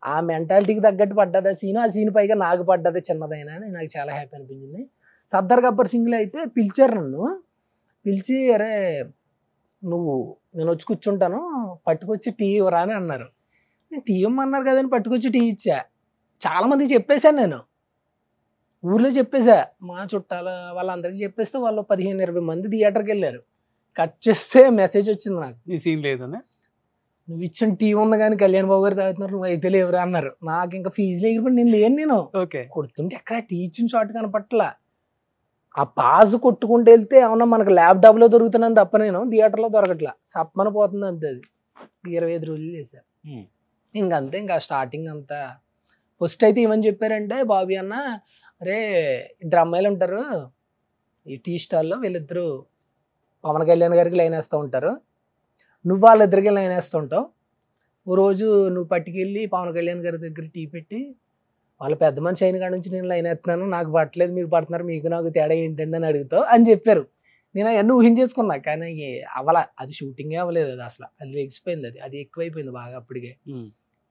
ఆ మెంటాలిటీకి తగ్గట్టు పడ్డది ఆ సీన్ పైగా నాకు పడ్డది చిన్నదైనా అని నాకు చాలా హ్యాపీ అనిపించింది. సర్దార్ గబ్బర్ సింగ్లో అయితే పిలిచారు నన్ను, పిలిచి అరే నేను వచ్చి కూర్చుంటాను, పట్టుకొచ్చి టీ ఇవ్వరా అని అన్నారు. నేను టీ ఇవ్వమన్నారు కదని పట్టుకొచ్చి టీ ఇచ్చా. చాలా మందికి చెప్పేశాను నేను, ఊర్లో చెప్పేసా మా చుట్టాల వాళ్ళందరికీ చెప్పేస్తే వాళ్ళు 15-20 మంది థియేటర్కి వెళ్ళారు. కట్ చేస్తే మెసేజ్ వచ్చింది నాకు, ఈ సీన్ లేదనే. నువ్వు ఇచ్చిన టీవీ ఉంది కానీ కళ్యాణ్ బాబు గారు తాగుతున్నారు, నువ్వు అయితే లేవురా అన్నారు. నాకు ఇంకా ఫీజులు ఎగిరిపోయి నేను లేను. నేను ఓకే కొడుతుంటే ఎక్కడ టీ ఇచ్చిన షాట్ కనపట్లా. ఆ పాజ్ కొట్టుకుంటూ వెళ్తే ఏమన్నా మనకు ల్యాప్టాప్లో దొరుకుతున్నాను తప్ప నేను థియేటర్లో దొరకట్లా. సప్పన పోతుంది అంతే. అది 25 రోజులు చేశారు. ఇంకంతే. ఇంకా స్టార్టింగ్ అంతా ఫస్ట్ అయితే ఏమని చెప్పారంటే, బాబీ అన్న అరే ఇద్దరు అమ్మాయిలు ఉంటారు ఈ టీ స్టాల్లో, వీళ్ళిద్దరు పవన్ కళ్యాణ్ గారికి లైన్ వేస్తూ ఉంటారు, నువ్వు వాళ్ళిద్దరికి లైన్ వేస్తూ ఉంటావు. ఓ రోజు నువ్వు పట్టుకెళ్ళి పవన్ కళ్యాణ్ గారి దగ్గర టీ పెట్టి వాళ్ళ పెద్ద మనిషి అయిన కాడ నుంచి నేను లైన్ వేస్తున్నాను, నాకు పట్టలేదు మీకు పడుతున్నారు, మీకు నాకు తేడా ఏంటండి అని అడుగుతావు అని చెప్పారు. నేను అవన్నీ ఊహించేసుకున్నా కానీ అవలా, అది షూటింగే అవ్వలేదు. అది అసలు అది లెగిసిపోయింది. అది ఎక్కువైపోయింది బాగా అప్పటికే.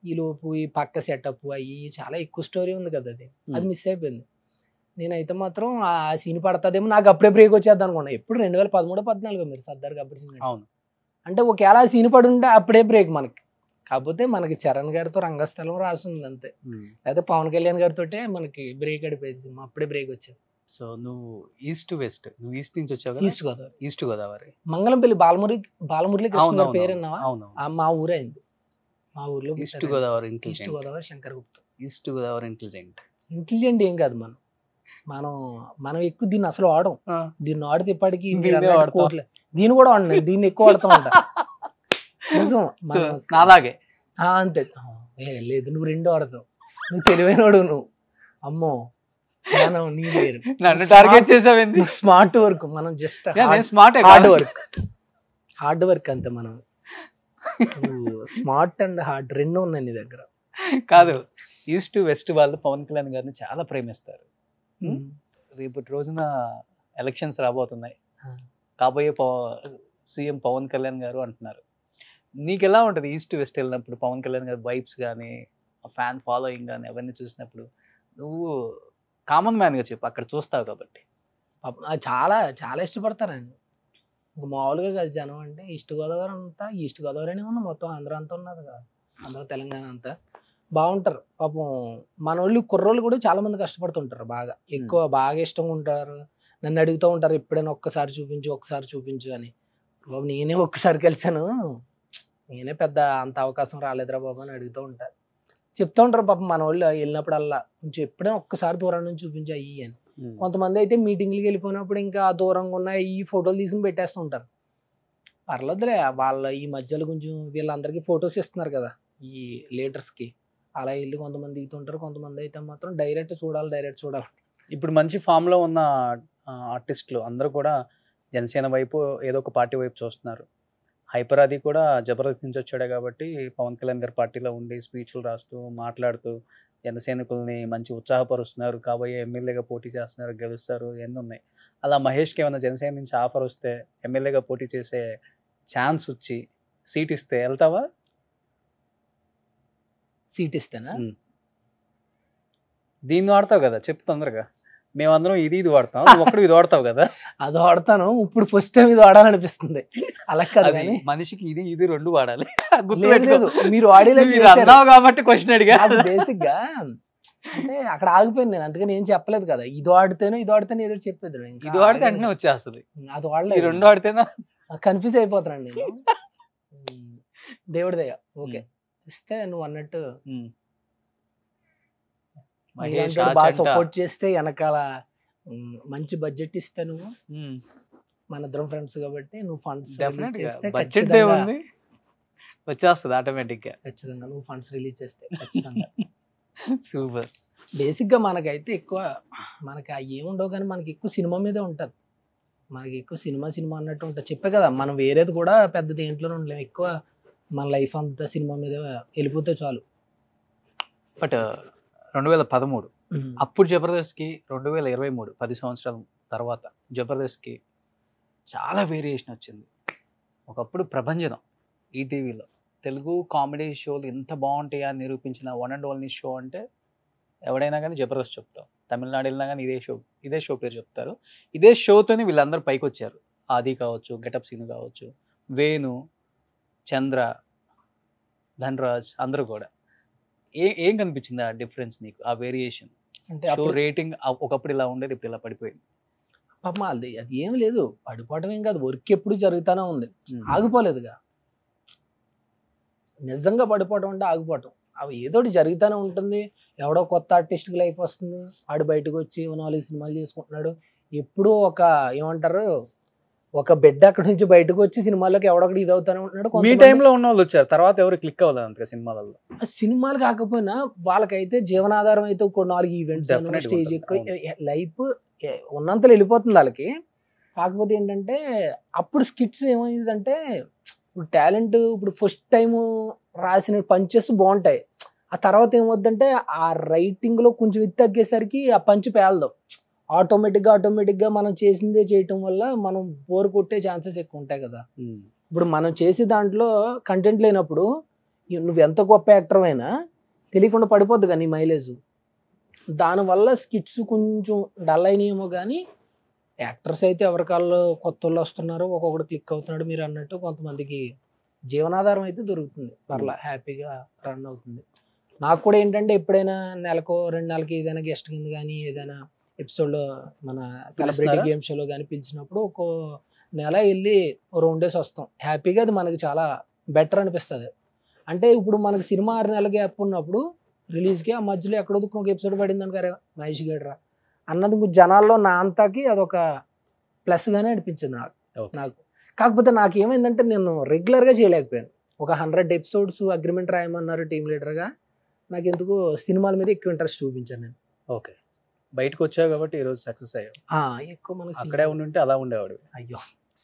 ఈ లోపు ఈ పక్క సెటప్ అయ్యి చాలా ఎక్కువ స్టోరీ ఉంది కదా, అది మిస్ అయిపోయింది. నేనైతే మాత్రం ఆ సీన్ పడుతుందేమో నాకు అప్పుడే బ్రేక్ వచ్చేద్దాం అనుకున్నా. ఎప్పుడు 2013-14 మీరు సర్దార్ గబ్బర్ సింగ్ అంటే ఒకవేళ ఆ సీన్ పడి ఉంటే అప్పుడే బ్రేక్ మనకి. కాకపోతే మనకి చరణ్ గారితో రంగస్థలం రాసింది అంతే, లేదా పవన్ కళ్యాణ్ గారితో మనకి బ్రేక్ అడిపోయింది, అప్పుడే బ్రేక్ వచ్చేది. సో నువ్వు ఈస్ట్ వెస్ట్, నువ్వు ఈస్ట్ నుంచి వచ్చావు. ఈస్ట్ గోదావరి మంగళంపల్లి బాలమురళి కృష్ణ గారి పేరు అన్నావా? మా ఊరే అయింది. మా ఊర్లో east Godavari Shankaraguptam. East Godavari intelligent ఏం కాదు. మనం ఎక్కువ దీన్ని అసలు వాడం. దీన్ని వాడితే ఇప్పటికి దీన్ని కూడా వాడినా, దీన్ని ఎక్కువ వాడుతూ ఉంటా. నిజం అలాగే అంతే. లేదు నువ్వు 2 వాడతావు, నువ్వు తెలివైనడు, నువ్వు అమ్మో మనం నీ పేరు నన్ను టార్గెట్ చేసావు. స్మార్ట్ వర్క్, మనం జస్ట్ హార్డ్ వర్క్ అంతే. మనం స్మార్ట్ అండ్ హార్డ్ 2 ఉన్నాయి నీ దగ్గర. కాదు, ఈస్ట్ వెస్ట్ వాళ్ళు పవన్ కళ్యాణ్ గారిని చాలా ప్రేమిస్తారు. రేపటి రోజున ఎలక్షన్స్ రాబోతున్నాయి, కాబోయే సీఎం పవన్ కళ్యాణ్ గారు అంటున్నారు. నీకు ఎలా ఉంటుంది ఈస్ట్ వెస్ట్ వెళ్ళినప్పుడు పవన్ కళ్యాణ్ గారి వైబ్స్ కానీ ఫ్యాన్ ఫాలోయింగ్ కానీ అవన్నీ చూసినప్పుడు? నువ్వు కామన్ మ్యాన్గా చెప్పు, అక్కడ చూస్తావు కాబట్టి. చాలా చాలా ఇష్టపడతారండి. మామూలుగా కాదు జనం అంటే. ఈస్ట్ గోదావరి అనే ఉంది, మొత్తం ఆంధ్ర అంతా ఉన్నది కదా, ఆంధ్ర తెలంగాణ అంతా బాగుంటారు పాపం. మన వాళ్ళు కుర్రోళ్ళు కూడా చాలా మంది కష్టపడుతుంటారు బాగా, బాగా ఇష్టంగా ఉంటారు. నన్ను అడుగుతూ ఉంటారు ఎప్పుడైనా ఒక్కసారి చూపించు అని. బాబు నేనే ఒక్కసారి కలిసాను, నేనే పెద్ద అంత అవకాశం రాలేదురా బాబు అని అడుగుతూ ఉంటారు. చెప్తూ ఉంటారు పాపం మన వాళ్ళు వెళ్ళినప్పుడల్లా, కొంచెం ఎప్పుడైనా ఒక్కసారి దూరం నుంచి చూపించు అయ్యి అని. కొంతమంది అయితే మీటింగ్లకి వెళ్ళిపోయినప్పుడు ఇంకా దూరంగా ఉన్న ఈ ఫోటోలు తీసుకుని పెట్టేస్తూ ఉంటారు. పర్లేదులే, వాళ్ళ ఈ మధ్యలో కొంచెం వీళ్ళందరికీ ఫొటోస్ ఇస్తున్నారు కదా ఈ లీడర్స్కి, అలా వెళ్ళి కొంతమంది దిగుతుంటారు. కొంతమంది అయితే మాత్రం డైరెక్ట్ చూడాలి. ఇప్పుడు మంచి ఫామ్లో ఉన్న ఆర్టిస్టులు అందరూ కూడా జనసేన వైపు ఏదో ఒక పార్టీ వైపు చూస్తున్నారు. హైపర్ అది కూడా జబర్దస్త్ నుంచి వచ్చాడే కాబట్టి పవన్ కళ్యాణ్ గారి పార్టీలో ఉండి స్పీచ్లు రాస్తూ మాట్లాడుతూ జనసైనికుల్ని మంచి ఉత్సాహపరుస్తున్నారు. కాబోయే ఎమ్మెల్యేగా పోటీ చేస్తున్నారు, గెలుస్తారు, ఎన్ని ఉన్నాయి. అలా మహేష్కి ఏమైనా జనసేన నుంచి ఆఫర్ వస్తే ఎమ్మెల్యేగా పోటీ చేసే ఛాన్స్ వచ్చి సీట్ ఇస్తే వెళ్తావా? సీట్ ఇస్తేనా? దీన్ని వాడతావు కదా, చెప్పు తొందరగా. మేమందరం ఇది వాడతాం, ఒక్కడు ఇది వాడతావు కదా. అది వాడతాను. ఇప్పుడు ఫస్ట్ టైం ఇది వాడాలనిపిస్తుంది. అలా కాదు కానీ మనిషికి ఇది 2 వాడాలి. మీరు వాడేలాగా కాబట్టి క్వశ్చన్ అడిగా. బేసిక్ గా అంటే అక్కడ ఆగిపోయింది నేను, అందుకని ఏం చెప్పలేదు కదా. ఇది వాడితేనో ఏదో చెప్పేది. ఇది వాడితే వెంటనే వచ్చేస్తుంది, అది వాడలేదు. 2 వాడితేనా కన్ఫ్యూజ్ అయిపోతున్నాను నేను. దేవుడి దయ ఓకే ఇస్తే నువ్వు అన్నట్టు బాగా సపోర్ట్ చేస్తే వెనకాల మంచి బడ్జెట్ ఇస్తే నువ్వు, మన ఇద్దరం ఫ్రెండ్స్ కాబట్టి నువ్వు ఫండ్స్ బడ్జెట్ వచ్చేస్తుంది ఆటోమేటిక్ గా. ఖచ్చితంగా నువ్వు ఫండ్స్ రిలీజ్ చేస్తే ఖచ్చితంగా. సూపర్. బేసిక్ గా మనకైతే ఎక్కువ మనకి ఏముండవు కానీ మనకి ఎక్కువ సినిమా మీదే ఉంటది. మనకి ఎక్కువ సినిమా అన్నట్టు ఉంటుంది. చెప్పే కదా మనం వేరేది కూడా పెద్ద దేంట్లోనే ఉండలేము. ఎక్కువ మన లైఫ్ అంతా సినిమా మీద వెళ్ళిపోతే చాలు. బట్ 2013 అప్పుడు జబర్దస్త్కి 2023 10 సంవత్సరాల తర్వాత జబర్దస్త్కి చాలా వేరియేషన్ వచ్చింది. ఒకప్పుడు ప్రభంజనం ఈటీవీలో తెలుగు కామెడీ షోలు ఎంత బాగుంటాయా అని నిరూపించిన వన్ అండ్ ఓన్లీ షో అంటే ఎవడైనా కానీ జబర్దస్త్ చెప్తాం. తమిళనాడు వెళ్ళినా కానీ ఇదే షో పేరు చెప్తారు. ఇదే షోతోనే వీళ్ళందరూ పైకి వచ్చారు. ఆది కావచ్చు, గెటప్ సీన్ కావచ్చు, వేణు, చంద్ర, ధనరాజ్ అందరూ కూడా. ఏం కనిపించింది ఆ డిఫరెన్స్ నీకు, ఆ వేరియేషన్? అంటే షో అప్పుడు రేటింగ్ ఒకప్పుడు ఇలా ఉండేది, ఇప్పుడు ఇలా పడిపోయింది. పాపం అది అది ఏం లేదు, పడిపోవటం ఏం కాదు, వర్క్ ఎప్పుడు జరుగుతూనే ఉంది, ఆగిపోలేదుగా. నిజంగా పడిపోవటం అంటే ఆగిపోవటం, అవి ఏదోటి జరుగుతూనే ఉంటుంది. ఎవడో కొత్త ఆర్టిస్ట్కి లైఫ్ వస్తుంది, ఆడు బయటకు వచ్చి 4 సినిమాలు చేసుకుంటున్నాడు. ఎప్పుడూ ఒక ఏమంటారు, ఒక బెడ్ అక్కడ నుంచి బయటకు వచ్చి సినిమాల్లోకి ఎవడొకటి ఇది అవుతానే ఉంటున్నాడు. మీ కొంతమంది టైంలో ఉన్న వాళ్ళు వచ్చారు, తర్వాత ఎవరు క్లిక్ అవ్వలేదు అంతగా సినిమాలలో. ఆ సినిమాలు కాకపోయినా వాళ్ళకైతే జీవనాధారం అయితే ఒక 4 ఈవెంట్స్ Definitely స్టేజ్ ఉంటుంది. ఎక్కువ లైఫ్ ఉన్నంతలో వెళ్ళిపోతుంది వాళ్ళకి. కాకపోతే ఏంటంటే అప్పుడు స్కిట్స్ ఏమైందంటే, ఇప్పుడు టాలెంట్ ఇప్పుడు ఫస్ట్ టైం రాసిన పంచెస్ బాగుంటాయి, ఆ తర్వాత ఏమవుద్దంటే ఆ రైటింగ్ లో కొంచెం ఇది తగ్గేసరికి ఆ పంచ్ పేలదు. ఆటోమేటిక్గా మనం చేసిందే చేయటం వల్ల మనం బోర్ కొట్టే ఛాన్సెస్ ఎక్కువ ఉంటాయి కదా. ఇప్పుడు మనం చేసే దాంట్లో కంటెంట్ లేనప్పుడు నువ్వు ఎంత గొప్ప యాక్టర్ అయినా తెలియకుండా పడిపోద్ది కానీ నీ మైలేజ్. దానివల్ల స్కిట్స్ కొంచెం డల్ అయినాయేమో కానీ యాక్టర్స్ అయితే ఎవరికాళ్ళు కొత్త వాళ్ళు వస్తున్నారు, ఒక్కొక్కడు క్లిక్ అవుతున్నాడు. మీరు అన్నట్టు కొంతమందికి జీవనాధారం అయితే దొరుకుతుంది, పర్లా హ్యాపీగా రన్ అవుతుంది. నాకు కూడా ఏంటంటే ఎప్పుడైనా నెలకో 2 నెలలకి ఏదైనా గెస్ట్ కింద కానీ ఏదైనా ఎపిసోడ్లో మన సెలబ్రిటీ పిలుస్తున్నారా? గేమ్ షోలో కానీ పిలిచినప్పుడు ఒక నెల వెళ్ళి 2 డేస్ వస్తాం. హ్యాపీగా అది మనకి చాలా బెటర్ అనిపిస్తుంది. అంటే ఇప్పుడు మనకి సినిమా 6 నెలల గ్యాప్ ఉన్నప్పుడు రిలీజ్కి ఆ మధ్యలో ఎక్కడో ఒక ఎపిసోడ్ పడింది అనుకారే మహేష్ గడ్రా అన్నది కొంచెం జనాల్లో నా అంతాకి అదొక ప్లస్గానే అనిపించింది నాకు. కాకపోతే నాకు ఏమైందంటే నేను రెగ్యులర్గా చేయలేకపోయాను. ఒక 100 ఎపిసోడ్స్ అగ్రిమెంట్ రాయమన్నారు టీమ్ లీడర్గా, నాకు ఎందుకు సినిమాల మీద ఎక్కువ ఇంట్రెస్ట్ చూపించాను నేను. ఓకే, బయటకు వచ్చావు కాబట్టి ఈరోజు సక్సెస్ అయ్యావు. ఎక్కువ మనకి అక్కడే ఉండుంటే అలా ఉండేవాడు. అయ్యో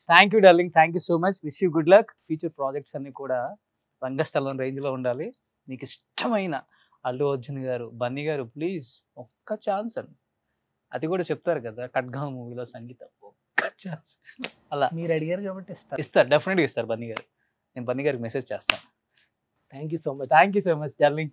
thank you darling, thank you so much. Wish you good luck. Future projects అన్ని కూడా రంగస్థలం రేంజ్లో ఉండాలి. నీకు ఇష్టమైన అల్లు అర్జున్ గారు, బన్నీ గారు, ప్లీజ్ ఒక్క ఛాన్స్ అని అది కూడా చెప్తారు కదా, ఖడ్గా మూవీలో సంగీతం, ఒక్క ఛాన్స్ అలా మీరు అడిగారు కాబట్టి ఇస్తారు, డెఫినెట్గా ఇస్తారు బన్నీ గారు. నేను బన్నీ గారికి మెసేజ్ చేస్తాను. Thank you so much. Thank you so much darling.